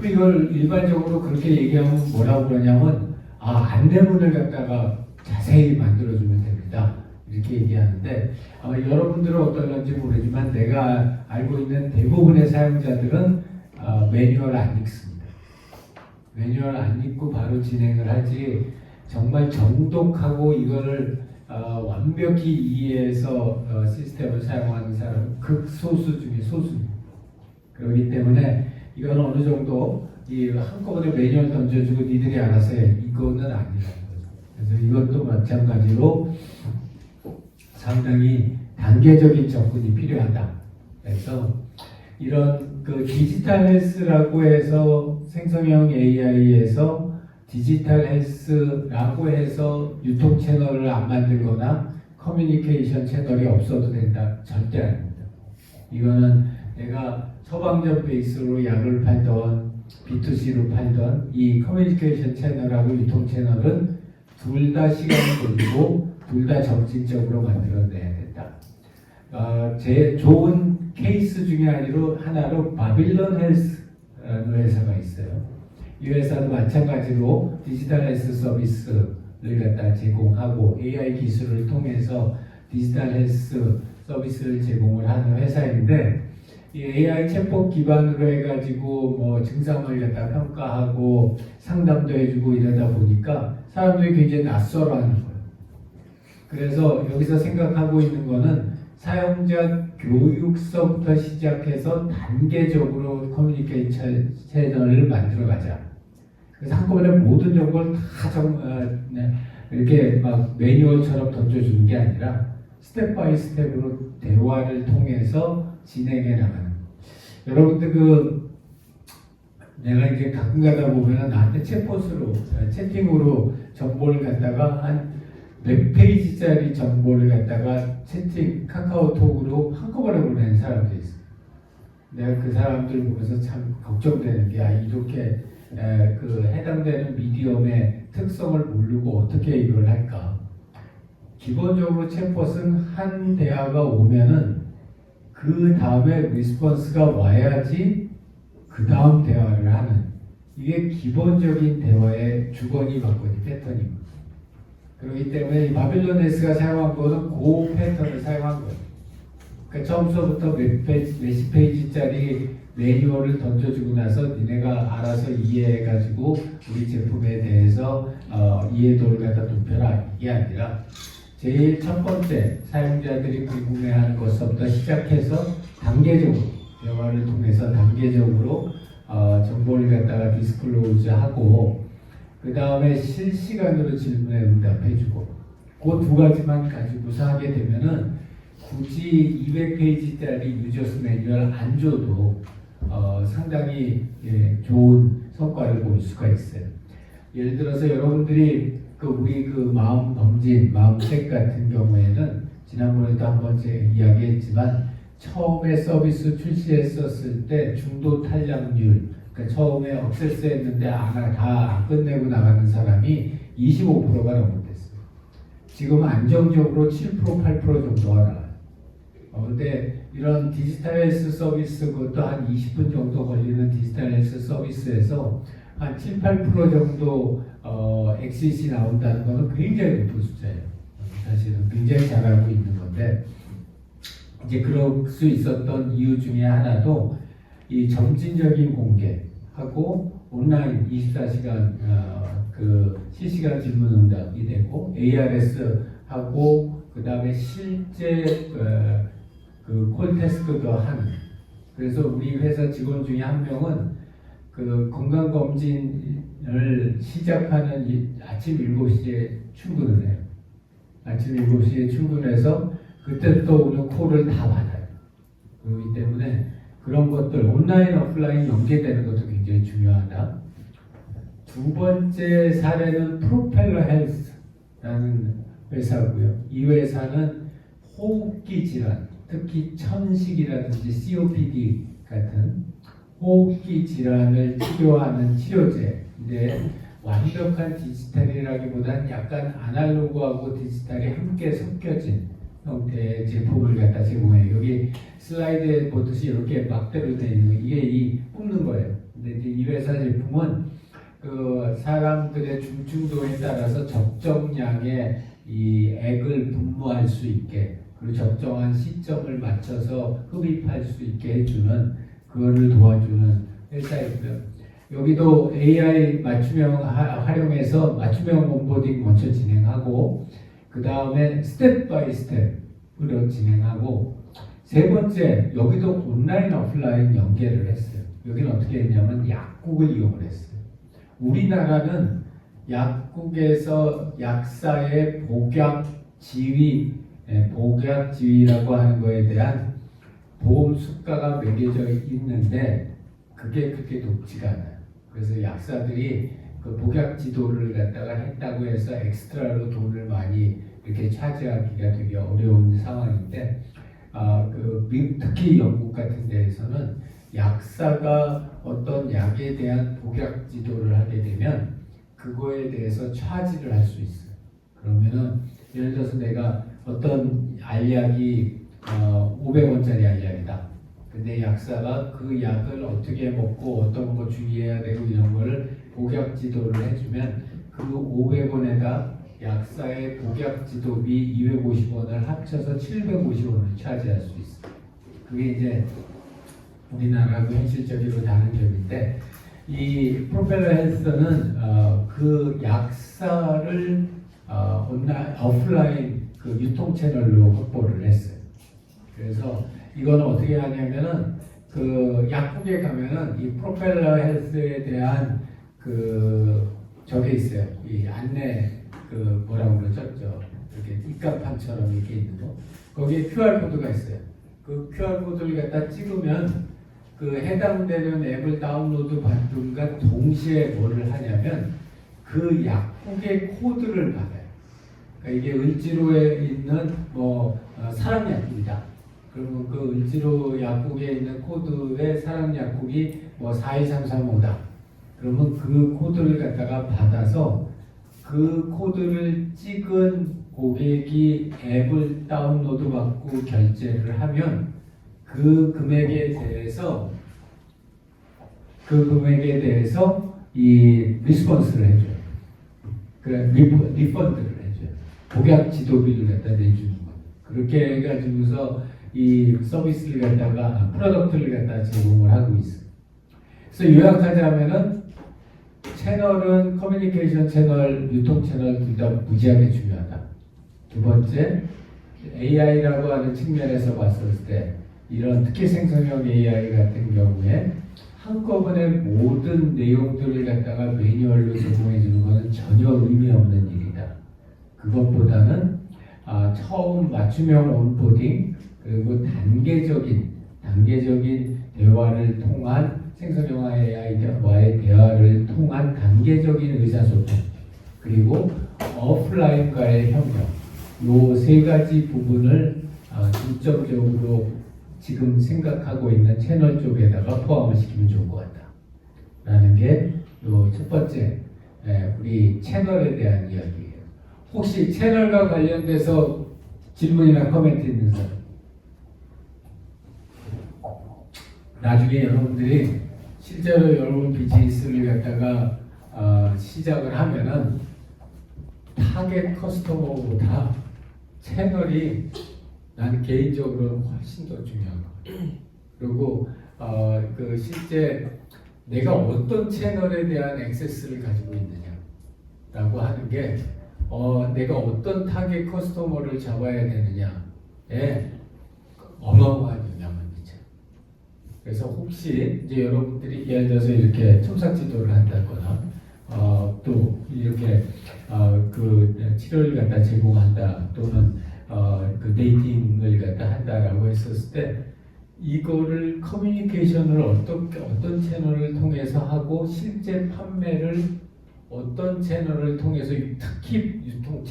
이걸 일반적으로 그렇게 얘기하면 뭐라고 그러냐면 안내문을 갖다가 자세히 만들어주면 됩니다, 이렇게 얘기하는데, 여러분들은 어떨런지 모르지만 내가 알고 있는 대부분의 사용자들은 매뉴얼 안 읽습니다. 매뉴얼 안 읽고 바로 진행을 하지, 정말 정독하고 이거를 완벽히 이해해서 시스템을 사용하는 사람은 극소수 중에 소수입니다. 그렇기 때문에 이건 어느 정도 한꺼번에 매뉴얼 던져주고 니들이 알아서 해, 이거는 아니라는 거죠. 그래서 이것도 마찬가지로 상당히 단계적인 접근이 필요하다. 그래서 이런 디지털 헬스라고 해서 생성형 AI에서 디지털 헬스라고 해서 유통 채널을 안 만들거나 커뮤니케이션 채널이 없어도 된다, 절대 아닙니다. 이거는 내가 처방전 베이스로 약을 팔던 B2C로 팔던 이 커뮤니케이션 채널하고 유통 채널은 둘 다 시간이 걸리고 둘 다 점진적으로 만들어내야 된다. 제 좋은 케이스 중에 하나로 바빌론 헬스라는 회사가 있어요. 이 회사도 마찬가지로 디지털 헬스 서비스를 갖다 제공하고 AI 기술을 통해서 디지털 헬스 서비스를 제공을 하는 회사인데, 이 AI 챗봇 기반으로 해가지고 증상을 갖다 평가하고 상담도 해주고 이러다 보니까 사람들이 굉장히 낯설어하는 거예요. 그래서 여기서 생각하고 있는 거는 사용자 교육서부터 시작해서 단계적으로 커뮤니케이션 채널을 만들어가자. 그래서 한꺼번에 모든 정보를 다 이렇게 막 매뉴얼처럼 던져주는 게 아니라 스텝 바이 스텝으로 대화를 통해서 진행해 나가는. 여러분들 내가 이제 가끔 가다 보면은 나한테 챗봇으로 채팅으로 정보를 갖다가 한 몇 페이지짜리 정보를 갖다가 채팅 카카오톡으로 한꺼번에 보내는 사람들이 있어. 내가 그 사람들 보면서 참 걱정되는 게 이렇게 그 해당되는 미디엄의 특성을 모르고 어떻게 이걸 할까? 기본적으로 챗봇은 한 대화가 오면은 그 다음에 리스폰스가 와야지 그 다음 대화를 하는 이게 기본적인 대화의 주거니 받거니 패턴입니다. 그렇기 때문에 이 바빌로네스가 사용한 것은 그 패턴을 사용한 거예요. 그러니까 처음서부터 몇십 페이지짜리 매뉴얼을 던져주고 나서 니네가 알아서 이해해가지고 우리 제품에 대해서 이해도를 갖다 높여라 이게 아니라 제일 첫 번째 사용자들이 궁금해하는 것부터 시작해서 단계적으로 대화를 통해서 단계적으로 정보를 갖다가 디스클로즈하고 그 다음에 실시간으로 질문에 응답해주고 그 두 가지만 가지고서 하게 되면은 굳이 200페이지짜리 유저스 매뉴얼 안 줘도 상당히 좋은 성과를 볼 수가 있어요. 예를 들어서 여러분들이 우리 마음 검진, 마음책 같은 경우에는 지난번에도 한번 제가 이야기했지만 처음에 서비스 출시했었을 때 중도 탈락률 그러니까 처음에 억세스 했는데 다 안 끝내고 나가는 사람이 25%가 넘었댔어요. 지금 안정적으로 7%, 8% 정도가 나와요. 근데 이런 디지털 헬스 서비스 그것도 한 20분 정도 걸리는 디지털 헬스 서비스에서 한 7, 8% 정도 엑시시 나온다는 것은 굉장히 높은 숫자예요. 사실은 굉장히 잘 알고 있는 건데 이제 그럴 수 있었던 이유 중에 하나도 이 점진적인 공개하고 온라인 24시간 실시간 질문 응답이 되고 ARS 하고 그 다음에 실제 콜 테스트도 하는 그래서 우리 회사 직원 중에 한 명은 건강검진을 시작하는 아침 7시에 출근을 해요. 아침 7시에 출근해서 그때부터 오는 콜을 다 받아요. 그렇기 때문에 그런 것들 온라인 오프라인 연계되는 것도 굉장히 중요하다. 두 번째 사례는 프로펠러 헬스라는 회사고요. 이 회사는 호흡기 질환, 특히 천식이라든지 COPD 같은 호흡기 질환을 치료하는 치료제인데 완벽한 디지털이라기보다는 약간 아날로그하고 디지털이 함께 섞여진 형태의 제품을 갖다 제공해요. 여기 슬라이드에 보듯이 이렇게 막대로 되어 있는 이게 이 뽑는 거예요. 근데 이 회사 제품은 사람들의 중증도에 따라서 적정량의 이 액을 분무할 수 있게 그리고 적정한 시점을 맞춰서 흡입할 수 있게 해주는 그거를 도와주는 회사이고요. 여기도 AI 맞춤형 활용해서 맞춤형 온보딩 먼저 진행하고 그 다음에 스텝 바이 스텝으로 진행하고 세 번째 여기도 온라인 오프라인 연계를 했어요. 여기는 어떻게 했냐면 약국을 이용을 했어요. 우리나라는 약국에서 약사의 복약 지위라고 하는 거에 대한 보험 수가가 매겨져 있는데 그게 그렇게 높지가 않아요. 그래서 약사들이 복약 지도를 갖다가 했다고 해서 엑스트라로 돈을 많이 이렇게 차지하기가 되게 어려운 상황인데 특히 영국 같은 데에서는 약사가 어떤 약에 대한 복약 지도를 하게 되면 그거에 대해서 차지를 할 수 있어요. 그러면은 예를 들어서 내가 어떤 알약이 500원짜리 알약이다. 근데 약사가 그 약을 어떻게 먹고 어떤 거 주의해야 되고 이런 거를 복약 지도를 해주면 그 500원에다 약사의 복약 지도비 250원을 합쳐서 750원을 차지할 수 있어요. 그게 이제 우리나라하고 현실적으로 다른 점인데 이 프로펠러 헬스는 그 약사를 오프라인 유통 채널로 확보를 했어요. 그래서 이거는 어떻게 하냐면은 약국에 가면은 이 프로펠러 헬스에 대한 저게 있어요. 이 안내 뭐라고 그러죠? 이렇게 입간판처럼 이렇게 있는 거. 거기에 QR 코드가 있어요. 그 QR 코드를 갖다 찍으면 그 해당되는 앱을 다운로드 받든가 동시에 뭐를 하냐면 그 약국의 코드를 받아요. 그러니까 이게 을지로에 있는 사람 약국이다. 그러면 그 을지로 약국에 있는 코드의 사람 약국이 42335다. 그러면 그 코드를 갖다가 받아서 그 코드를 찍은 고객이 앱을 다운로드 받고 결제를 하면 그 금액에 대해서 이 리스폰스를 해줘요. 그 리펀드를 해줘요. 복약 지도비를 갖다 내주는 거예요. 그렇게 해가지고서 이 서비스를 갖다가 프로덕트를 갖다 제공을 하고 있어요. 그래서 요약하자면은 채널은 커뮤니케이션 채널, 유통 채널 둘 다 무지하게 중요하다. 두 번째, AI라고 하는 측면에서 봤을 때 이런 특히 생성형 AI 같은 경우에 한꺼번에 모든 내용들을 갖다가 매뉴얼로 제공해 주는 것은 전혀 의미 없는 일이다. 그것보다는 처음 맞춤형 온보딩 그리고 단계적인 대화를 통한 생성형 AI와의 대화를 통한 단계적인 의사소통 그리고 오프라인과의 협력 요 세 가지 부분을 중점적으로 지금 생각하고 있는 채널 쪽에다가 포함을 시키면 좋을 것 같다 라는 게 요 첫 번째 우리 채널에 대한 이야기예요. 혹시 채널과 관련돼서 질문이나 코멘트 있는 사람? 나중에 여러분들이 실제로 여러분 비즈니스를 갖다가 시작을 하면은 타겟 커스터머보다 채널이 나는 개인적으로 훨씬 더 중요한 것 같아요. 그리고 그 실제 내가 어떤 채널에 대한 액세스를 가지고 있느냐라고 하는 게 내가 어떤 타겟 커스터머를 잡아야 되느냐에 어마어마한 영향을 미쳐요. 그래서 혹시 이제 여러분들이 예를 들어서 이렇게 첨삭 지도를 한다거나 또 이렇게 그 치료를 갖다 제공한다 또는 그 데이팅을 갖다 한다라고 했었을 때 이거를 커뮤니케이션을 어떤 채널을 통해서 하고 실제 판매를 어떤 채널을 통해서 특히 유통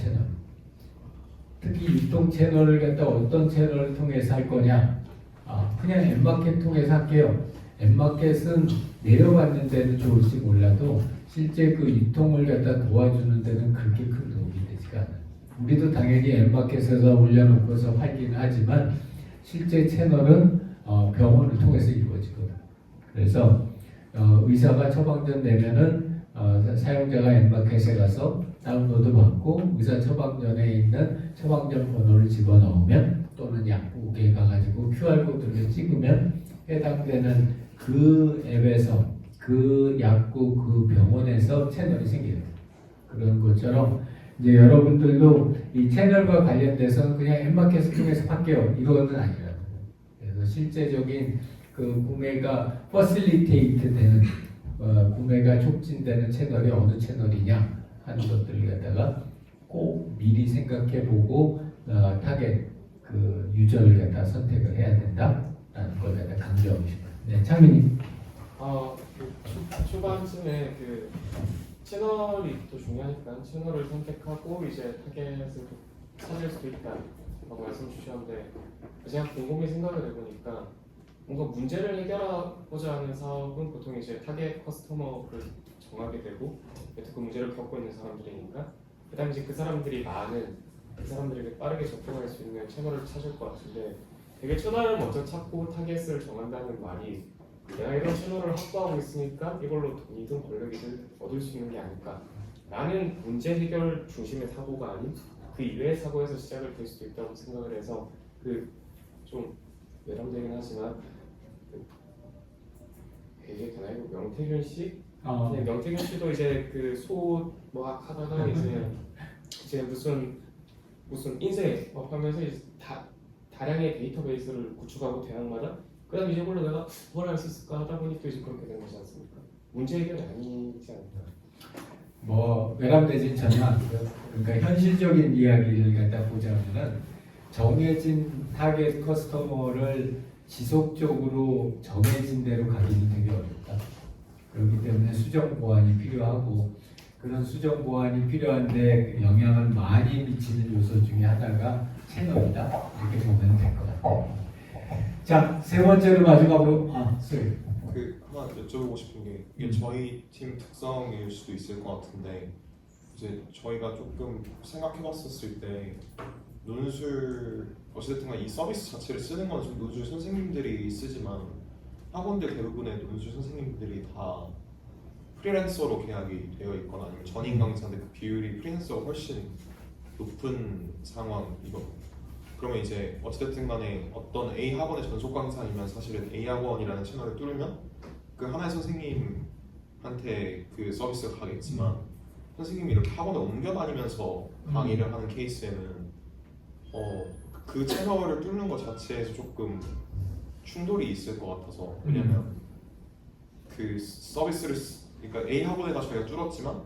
채널을 갖다 어떤 채널을 통해서 할 거냐 그냥 앱마켓 통해서 할게요. 앱마켓은 내려받는 데는 좋을지 몰라도 실제 그 유통을 갖다 도와주는 데는 그렇게 큰 도움이 되지가 않아요. 우리도 당연히 앱마켓에서 올려놓고서 팔기는 하지만 실제 채널은 병원을 통해서 이루어지거든. 그래서 의사가 처방전 내면은 사용자가 앱마켓에 가서 다운로드 받고 의사 처방전에 있는 처방전 번호를 집어넣으면 또는 약국에 가가지고 QR코드를 찍으면 해당되는 그 앱에서 그 약국 그 병원에서 채널이 생겨요. 그런 것처럼 이제 여러분들도 이 채널과 관련돼서는 그냥 앱마켓을 통해서 팔게요. 이거는 아니라고요. 그래서 실제적인 그 구매가 퍼실리테이트 되는 구매가 촉진되는 채널이 어느 채널이냐 하는 것들을 갖다가 꼭 미리 생각해보고 타겟 그 유저를 갖다 선택을 해야 된다라는 걸 갖다 강조하고 싶어요. 네, 창민님. 초반쯤에 그 채널이 또 중요하니까 채널을 선택하고 이제 타겟을 찾을 수도 있다라고 말씀 주셨는데 제가 곰곰이 생각을 해보니까 뭔가 문제를 해결하고자 하는 사업은 보통 이제 타겟 커스터머를 정하게 되고 그 문제를 겪고 있는 사람들이니까 그다음에 이제 그 사람들이 그 사람들에게 빠르게 접근할 수 있는 채널을 찾을 것 같은데 되게 채널을 먼저 찾고 타겟을 정한다는 말이 내가 이런 채널을 확보하고 있으니까 이걸로 돈이든 권력이든 얻을 수 있는 게 아닐까 라는 문제 해결 중심의 사고가 아닌 그 이외의 사고에서 시작을 될 수도 있다고 생각을 해서 그 좀 외람되긴 하지만 이게 되나요? 명태균 씨? 네, 명태균 씨도 이제 그 뭐 하다가 이제 무슨 인쇄 하면서 이제 다량의 데이터베이스를 구축하고 대학마다 그다음에 이제 이걸로 내가 뭘 할 수 있을까 하다 보니 또 이제 그렇게 된 거지 않습니까? 문제 해결이 아니지 않나? 외람되진 전혀 않고요. 그러니까 현실적인 이야기를 갖다 보자면은 정해진 타겟 커스터머를 지속적으로 정해진 대로 가기는 되게 어렵다. 그렇기 때문에 수정 보완이 필요하고 그런 수정 보완이 필요한데 영향을 많이 미치는 요소 중에 하나가 채널이다. 이렇게 보면 될 것 같아요. 자, 세 번째로 마지막으로 sorry. 그 하나 여쭤보고 싶은 게 이게 저희 팀 특성일 수도 있을 것 같은데 이제 저희가 조금 생각해봤었을 때 논술 어찌됐든 이 서비스 자체를 쓰는 건 좀 논술 선생님들이 쓰지만 학원들 대부분의 논술 선생님들이 다 프리랜서로 계약이 되어 있거나 아니면 전임 강사인데 그 비율이 프리랜서가 훨씬 높은 상황이거든요. 그러면 이제 어찌됐든 간에 어떤 A 학원의 전속 강사이면 사실은 A 학원이라는 채널을 뚫으면 그 하나의 선생님한테 그 서비스가 가겠지만 선생님이 이렇게 학원을 옮겨 다니면서 강의를 하는 케이스에는 그 채널을 뚫는 것 자체에서 조금 충돌이 있을 것 같아서 왜냐면 그 서비스를 그러니까 A 학원에다 저희가 뚫었지만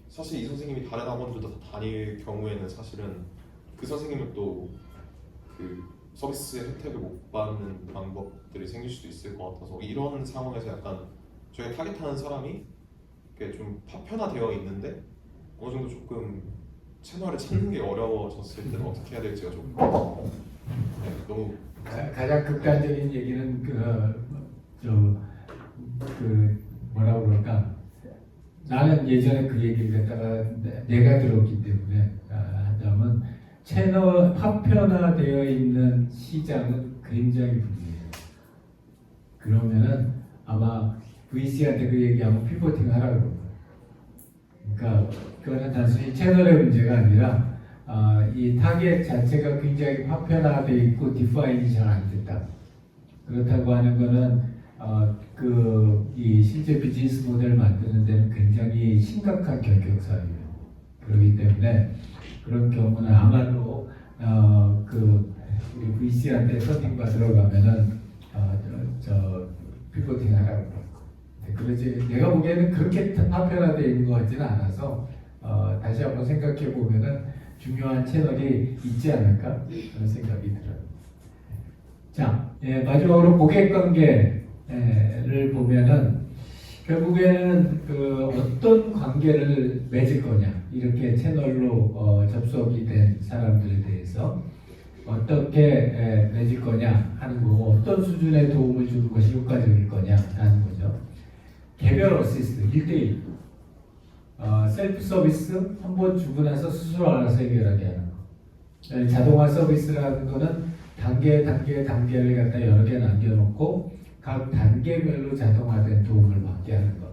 사실 이 선생님이 다른 학원들도 다 다닐 경우에는 사실은 그 선생님은 또 그 서비스 혜택을 못 받는 방법들이 생길 수도 있을 것 같아서 이런 상황에서 약간 저희가 타겟하는 사람이 좀 파편화되어 있는데 어느 정도 조금 채널을 찾는 게 어려워졌을 때는 어떻게 해야 될지가 좀 너무 가장 극단적인 얘기는 뭐라고 그럴까? 나는 예전에 그 얘기를 갖다가 내가 들었기 때문에 하자면 채널 파편화되어 있는 시장은 굉장히 불리해요. 그러면은 아마 VC한테 그 얘기하면 피보팅 하라고 그럴 거예요. 그러니까 그거는 단순히 채널의 문제가 아니라 이 타겟 자체가 굉장히 파편화되어 있고 디파인이 잘 안 됐다. 그렇다고 하는 거는 이 실제 비즈니스 모델을 만드는 데는 굉장히 심각한 결격사유예요. 그렇기 때문에 그런 경우는 아마도 우리 VC한테 서팅 받으러 가면은 피보팅 하라고. 그러지 내가 보기에는 그렇게 파편화되어 있는 것 같지는 않아서 다시 한번 생각해 보면은 중요한 채널이 있지 않을까 그런 생각이 들어요. 자, 마지막으로 고객 관계를 보면은 결국에는 어떤 관계를 맺을 거냐 이렇게 채널로 접속이 된 사람들에 대해서 어떻게 맺을 거냐 하는 거고 어떤 수준의 도움을 주는 것이 효과적일 거냐 하는 거죠. 개별 어시스트 1대1 셀프 서비스 한 번 주고 나서 스스로 알아서 해결하게 하는 거. 자동화 서비스라는 거는 단계를 갖다 여러 개 남겨놓고 각 단계별로 자동화된 도움을 받게 하는 것.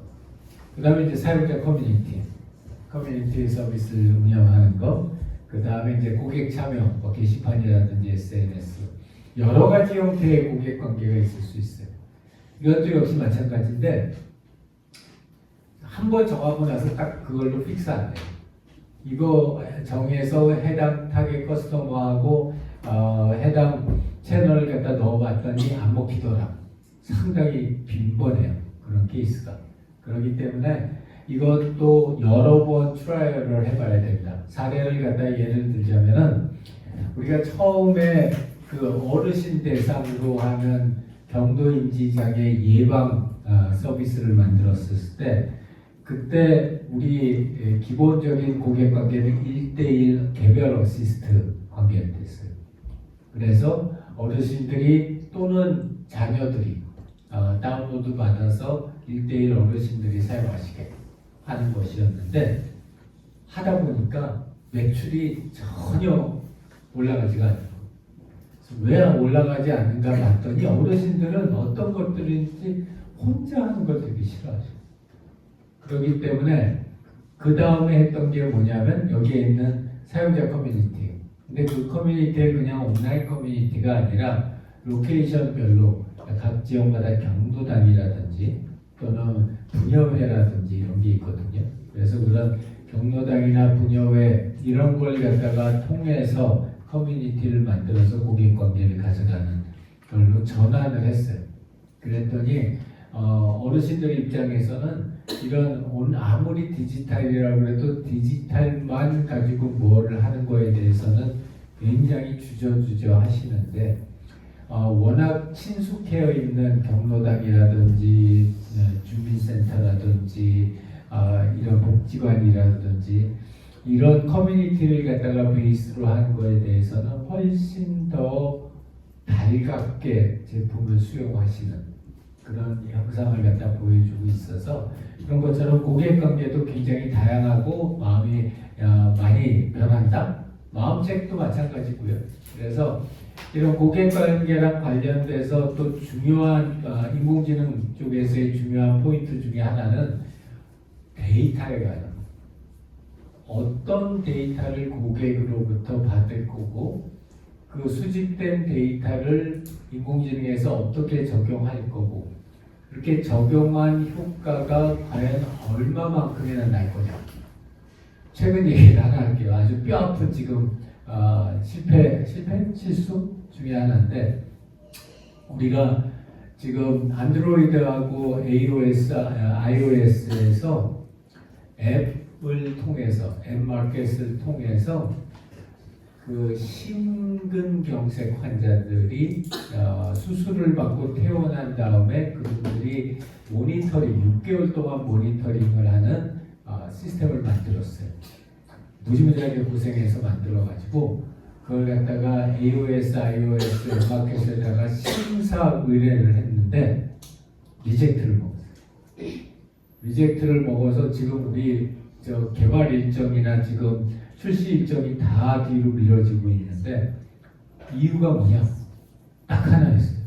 그 다음에 이제 사용자 커뮤니티 서비스를 운영하는 것. 그 다음에 이제 고객 참여, 뭐 게시판이라든지 SNS. 여러 가지 형태의 고객 관계가 있을 수 있어요. 이것도 역시 마찬가지인데, 한 번 정하고 나서 딱 그걸로 픽스 안 돼요. 이거 정해서 해당 타겟 커스터머하고 해당 채널을 갖다 넣어봤더니 안 먹히더라. 상당히 빈번해요. 그런 케이스가. 그렇기 때문에 이것도 여러 번 트라이얼을 해봐야 됩니다. 사례를 갖다 예를 들자면은 우리가 처음에 그 어르신 대상으로 하는 경도인지장애 예방 서비스를 만들었을 때 그때 우리 기본적인 고객 관계는 1대1 개별 어시스트 관계였어요. 그래서 어르신들이 또는 자녀들이 다운로드 받아서 1대1 어르신들이 사용하시게 하는 것이었는데 하다 보니까 매출이 전혀 올라가지가 않아요. 왜 올라가지 않는가 봤더니 어르신들은 어떤 것들인지 혼자 하는 걸 되게 싫어하셔요. 그렇기 때문에 그 다음에 했던 게 뭐냐면 여기에 있는 사용자 커뮤니티. 근데 그 커뮤니티에 그냥 온라인 커뮤니티가 아니라 로케이션별로 각 지역마다 경로당이라든지 또는 분여회라든지 이런 게 있거든요. 그래서 그런 경로당이나 분여회 이런 걸 갖다가 통해서 커뮤니티를 만들어서 고객 관계를 가져가는 걸로 전환을 했어요. 그랬더니 어르신들 입장에서는 이런 아무리 디지털이라고 해도 디지털만 가지고 뭐를 하는 거에 대해서는 굉장히 주저주저 하시는데 워낙 친숙해 있는 경로당이라든지 주민센터라든지 이런 복지관이라든지 이런 커뮤니티를 갖다가 베이스로 한 거에 대해서는 훨씬 더 달갑게 제품을 수용하시는 그런 형상을 갖다 보여주고 있어서 그런 것처럼 고객 관계도 굉장히 다양하고 마음이 많이 변한다. 마음책도 마찬가지고요. 그래서 이런 고객 관계랑 관련돼서 또 중요한 인공지능 쪽에서의 중요한 포인트 중에 하나는 데이터에 관한 어떤 데이터를 고객으로부터 받을 거고 그 수집된 데이터를 인공지능에서 어떻게 적용할 거고 그렇게 적용한 효과가 과연 얼마만큼이나 날 거냐. 최근 얘기를 하나 할게요. 아주 뼈아픈 지금 실수 중에 하나인데 우리가 지금 안드로이드하고 iOS에서 앱을 통해서 앱마켓을 통해서 그 심근경색 환자들이 수술을 받고 퇴원한 다음에 그분들이 모니터링 6개월 동안 모니터링을 하는 시스템을 만들었어요. 무지무지하게 고생해서 만들어가지고 그걸 갖다가 iOS 앱마켓에다가 심사 의뢰를 했는데 리젝트를 먹었어요. 리젝트를 먹어서 지금 우리 개발 일정이나 지금 출시 일정이 다 뒤로 미뤄지고 있는데 이유가 뭐냐? 딱 하나였어요.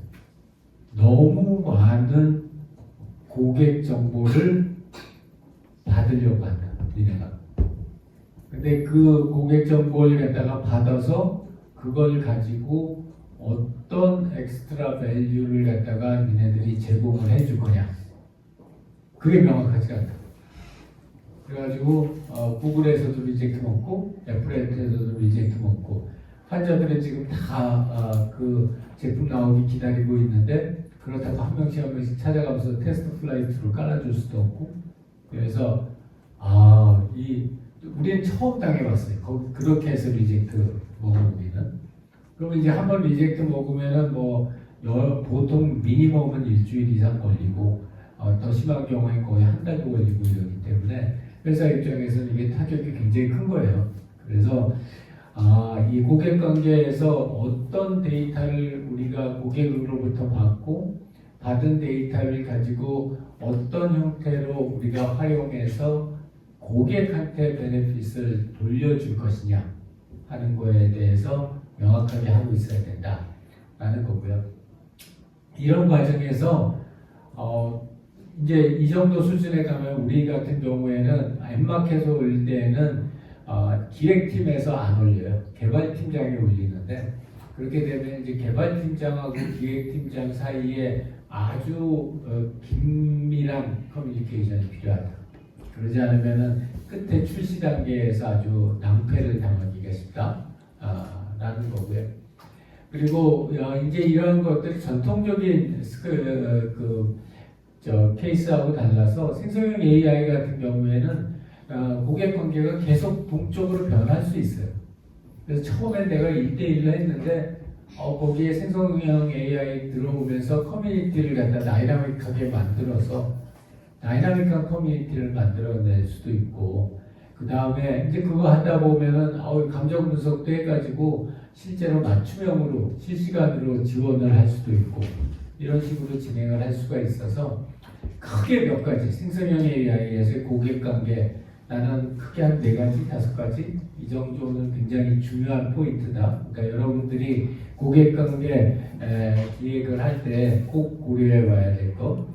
너무 많은 고객 정보를 받으려고 한다. 니네가. 근데 그 고객 정보를 갖다가 받아서 그걸 가지고 어떤 엑스트라 밸류를 갖다가 니네들이 제공을 해줄 거냐. 그게 명확하지 않다. 그래가지고 구글에서도 리젝트 먹고 애플에서도 리젝트 먹고 환자들은 지금 다 그 제품 나오기 기다리고 있는데 그렇다고 한 명씩 찾아가면서 테스트 플라이트로 깔아줄 수도 없고 그래서 우리는 처음 당해봤어요. 그렇게 해서 리젝트 먹어보기는. 그러면 이제 한번 리젝트 먹으면은 보통 미니멈은 일주일 이상 걸리고 더 심한 경우엔 거의 한 달도 걸리고 이러기 때문에 회사 입장에서는 이게 타격이 굉장히 큰 거예요. 그래서 이 고객 관계에서 어떤 데이터를 우리가 고객으로부터 받고 받은 데이터를 가지고 어떤 형태로 우리가 활용해서 고객한테 베네핏을 돌려줄 것이냐 하는 거에 대해서 명확하게 하고 있어야 된다라는 거고요. 이런 과정에서 이제 이 정도 수준에 가면 우리 같은 경우에는 앱마켓에 올 때는 기획팀에서 안 올려요. 개발팀장이 올리는데 그렇게 되면 이제 개발팀장하고 기획팀장 사이에 아주 긴밀한 커뮤니케이션이 필요하다. 그러지 않으면은 끝에 출시 단계에서 아주 낭패를 당하기가 쉽다. 라는 거고요. 그리고 이제 이런 것들이 전통적인 케이스하고 달라서 생성형 AI 같은 경우에는 고객 관계가 계속 동적으로 변할 수 있어요. 그래서 처음엔 내가 1대1로 했는데 거기에 생성형 AI 들어오면서 커뮤니티를 갖다 다이나믹하게 만들어서 다이나믹한 커뮤니티를 만들어낼 수도 있고 그 다음에 이제 그거 하다 보면은 감정 분석도 해가지고 실제로 맞춤형으로 실시간으로 지원을 할 수도 있고 이런 식으로 진행을 할 수가 있어서 크게 몇 가지 생성형 AI에서의 고객 관계 나는 크게 한 4가지, 5가지 이 정도는 굉장히 중요한 포인트다. 그러니까 여러분들이 고객 관계 기획을 할 때 꼭 고려해 봐야 될 것.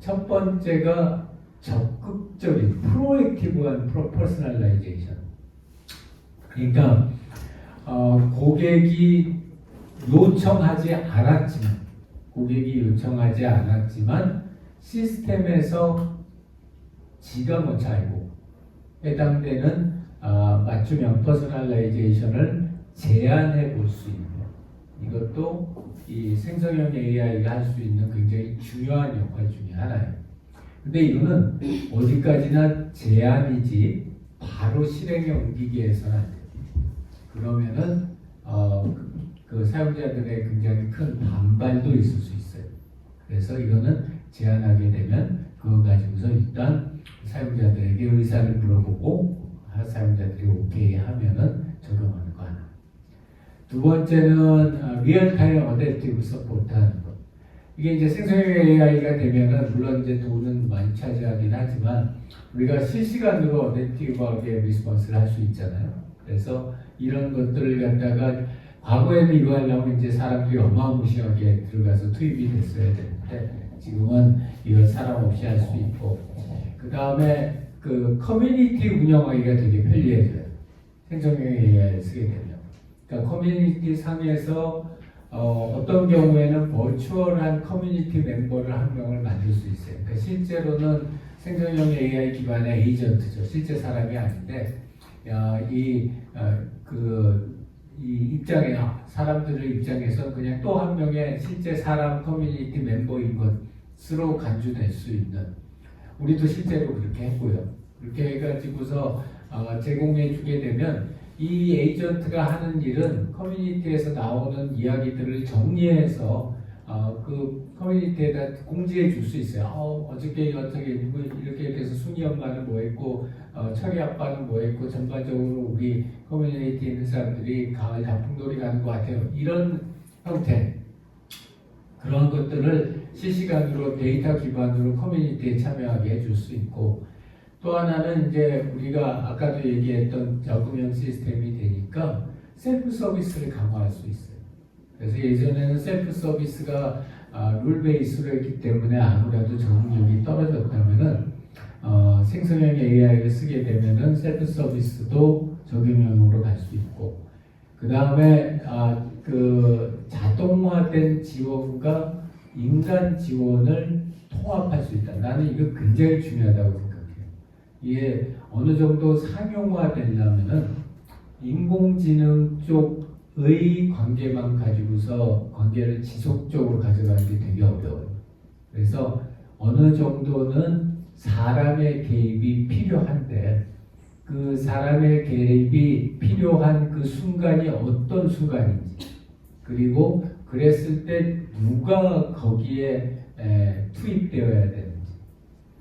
첫 번째가 적극적인 프로액티브한 퍼스널라이제이션. 그러니까 고객이 요청하지 않았지만 시스템에서 지가 먼저 알고 해당되는 맞춤형 퍼스널라이제이션을 제안해 볼 수 있는 이것도 이 생성형 AI가 할 수 있는 굉장히 중요한 역할 중에 하나예요. 근데 이거는 어디까지나 제안이지 바로 실행에 옮기기 위해서는 안 돼요. 그러면은 그 사용자들의 굉장히 큰 반발도 있을 수 있어요. 그래서 이거는 제한하게 되면 그거 가지고서 일단 사용자들에게 의사를 물어보고 사용자들이 오케이 하면은 적용하는 거 하나. 두 번째는 리얼타임 어댑티브 서포트 하는 거. 이게 이제 생성형 AI가 되면은 물론 이제 돈은 많이 차지하긴 하지만 우리가 실시간으로 어댑티브하게 리스폰스를 할 수 있잖아요. 그래서 이런 것들을 갖다가 과거에는 이거 하려면 이제 사람들이 어마무시하게 들어가서 투입이 됐어야 되는데 지금은 이걸 사람 없이 할 수 있고 그 다음에 그 커뮤니티 운영하기가 되게 편리해져요. 생성형 AI를 쓰게 되면. 그러니까 커뮤니티 상에서 어떤 경우에는 버추얼한 커뮤니티 멤버를 한 명을 만들 수 있어요. 그러니까 실제로는 생성형 AI 기반의 에이전트죠. 실제 사람이 아닌데 이 입장에 사람들의 입장에서 그냥 또 한 명의 실제 사람 커뮤니티 멤버인 것으로 간주될 수 있는 우리도 실제로 그렇게 했고요. 그렇게 해가지고서 제공해주게 되면 이 에이전트가 하는 일은 커뮤니티에서 나오는 이야기들을 정리해서 그 커뮤니티에다 공지해 줄 수 있어요. 어저께 이렇게 돼서 순이 엄마는 뭐 했고 철이 아빠는 뭐 했고 전반적으로 우리 커뮤니티에 있는 사람들이 가을 단풍놀이 가는 것 같아요. 이런 형태 그런 것들을 실시간으로 데이터 기반으로 커뮤니티에 참여하게 해줄 수 있고 또 하나는 이제 우리가 아까도 얘기했던 적응형 시스템이 되니까 셀프 서비스를 강화할 수 있어요. 그래서 예전에는 셀프 서비스가 룰 베이스로 했기 때문에 아무래도 적응력이 떨어졌다면은 생성형 AI를 쓰게 되면은 셀프 서비스도 적용형으로 갈 수 있고 그 다음에 그 자동화된 지원과 인간 지원을 통합할 수 있다. 나는 이거 굉장히 중요하다고 생각해요. 이게 어느 정도 상용화되려면은 인공지능 쪽의 관계만 가지고서 관계를 지속적으로 가져가는 게 되게 어려워요. 그래서 어느 정도는 사람의 개입이 필요한데 그 사람의 개입이 필요한 그 순간이 어떤 순간인지 그리고 그랬을 때 누가 거기에 투입되어야 되는지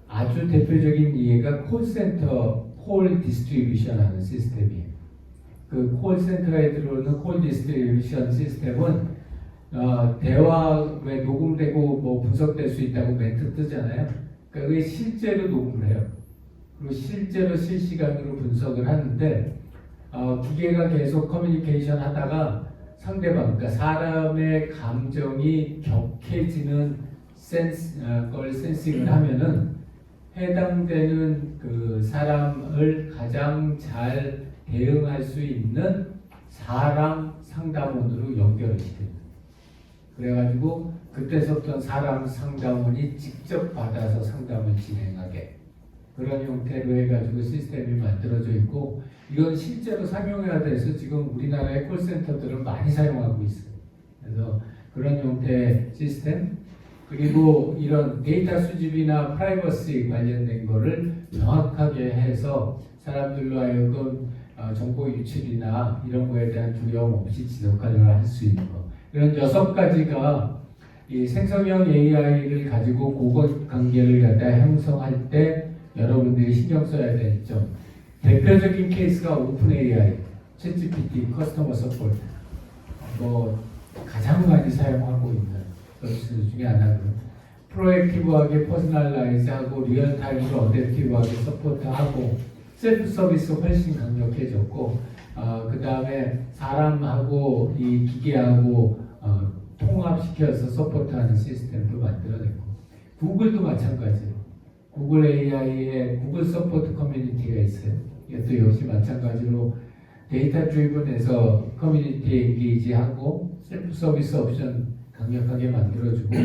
아주 대표적인 예가 콜센터 콜 디스트리뷰션 하는 시스템이에요. 그 콜센터에 들어오는 콜 디스트리뷰션 시스템은 대화에 녹음되고 뭐 분석될 수 있다고 멘트 뜨잖아요. 그러니까 그게 실제로 녹음을 해요. 그리고 실제로 실시간으로 분석을 하는데 기계가 계속 커뮤니케이션 하다가 상대방, 그러니까 사람의 감정이 격해지는 걸 센싱을 하면은 해당되는 그 사람을 가장 잘 대응할 수 있는 사람 상담원으로 연결을 시킵니다. 그래가지고 그때서부터 사람 상담원이 직접 받아서 상담을 진행하게 그런 형태로 해가지고 시스템이 만들어져 있고 이건 실제로 상용화돼서 지금 우리나라의 콜센터들은 많이 사용하고 있어요. 그래서 그런 형태의 시스템 그리고 이런 데이터 수집이나 프라이버시 관련된 거를 명확하게 해서 사람들로 하여금 정보 유출이나 이런 거에 대한 두려움 없이 지속가능을 할 수 있는 거. 이런 6가지가 이 생성형 AI를 가지고 고객 관계를 갖다 형성할 때 여러분들이 신경 써야 될 점. 대표적인 케이스가 오픈 AI, 챗GPT, 커스터머 서포트. 가장 많이 사용하고 있는 서비스 중에 하나고요. 프로액티브하게 퍼스널라이즈하고 리얼타임으로 어댑티브하게 서포트하고 셀프 서비스 훨씬 강력해졌고 그 다음에 사람하고 이 기계하고 통합시켜서 서포트하는 시스템도 만들어냈고 구글도 마찬가지예요. 구글 AI에 구글 서포트 커뮤니티가 있어요. 이것도 역시 마찬가지로 데이터 드리븐에서 커뮤니티 엔게이지하고 셀프 서비스 옵션 강력하게 만들어주고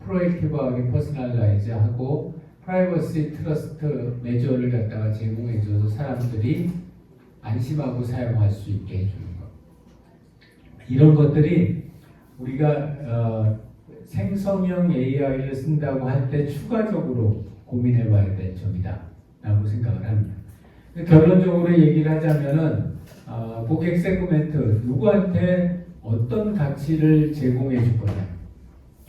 프로액티브하게 퍼스널라이즈하고 프라이버시 트러스트 메저를 갖다가 제공해줘서 사람들이 안심하고 사용할 수 있게 해주는 것. 이런 것들이 우리가 생성형 AI를 쓴다고 할 때 추가적으로 고민해봐야 될 점이다 라고 생각을 합니다. 결론적으로 얘기를 하자면은 고객 세그멘트 누구한테 어떤 가치를 제공해 줄 거냐.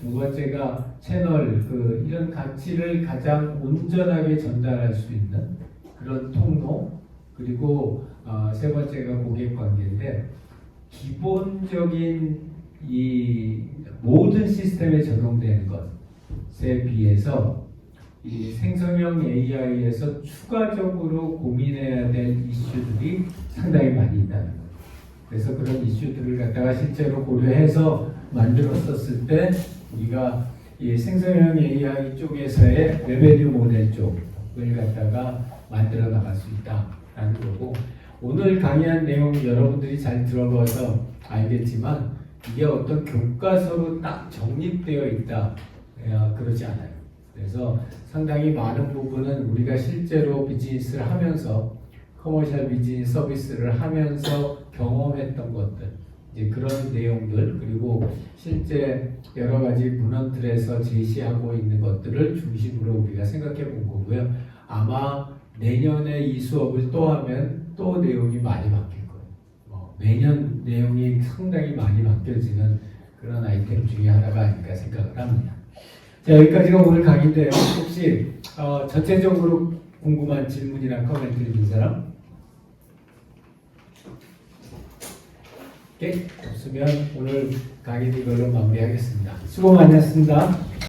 두 번째가 채널, 이런 가치를 가장 온전하게 전달할 수 있는 그런 통로, 그리고 세 번째가 고객 관계인데, 기본적인 이 모든 시스템에 적용되는 것에 비해서 이 생성형 AI에서 추가적으로 고민해야 될 이슈들이 상당히 많이 있다는 거예요. 그래서 그런 이슈들을 갖다가 실제로 고려해서 만들었었을 때 우리가 이 생성형 AI 쪽에서의 레베뉴 모델 쪽을 갖다가 만들어 나갈 수 있다라는 거고, 오늘 강의한 내용 여러분들이 잘 들어봐서 알겠지만 이게 어떤 교과서로 딱 정립되어 있다 그러지 않아요. 그래서 상당히 많은 부분은 우리가 실제로 비즈니스를 하면서 커머셜 비즈니스 서비스를 하면서 경험했던 것들, 이제 그런 내용들, 그리고 실제 여러 가지 문헌들에서 제시하고 있는 것들을 중심으로 우리가 생각해 본 거고요. 아마 내년에 이 수업을 또 하면 또 내용이 많이 바뀔 거예요. 매년 내용이 상당히 많이 바뀌어지는 그런 아이템 중에 하나가 아닐까 생각을 합니다. 자, 여기까지가 오늘 강의인데요. 혹시 전체적으로 궁금한 질문이나 커멘트 있는 사람? 오케이? 없으면 오늘 강의는 이걸로 마무리하겠습니다. 수고 많으셨습니다.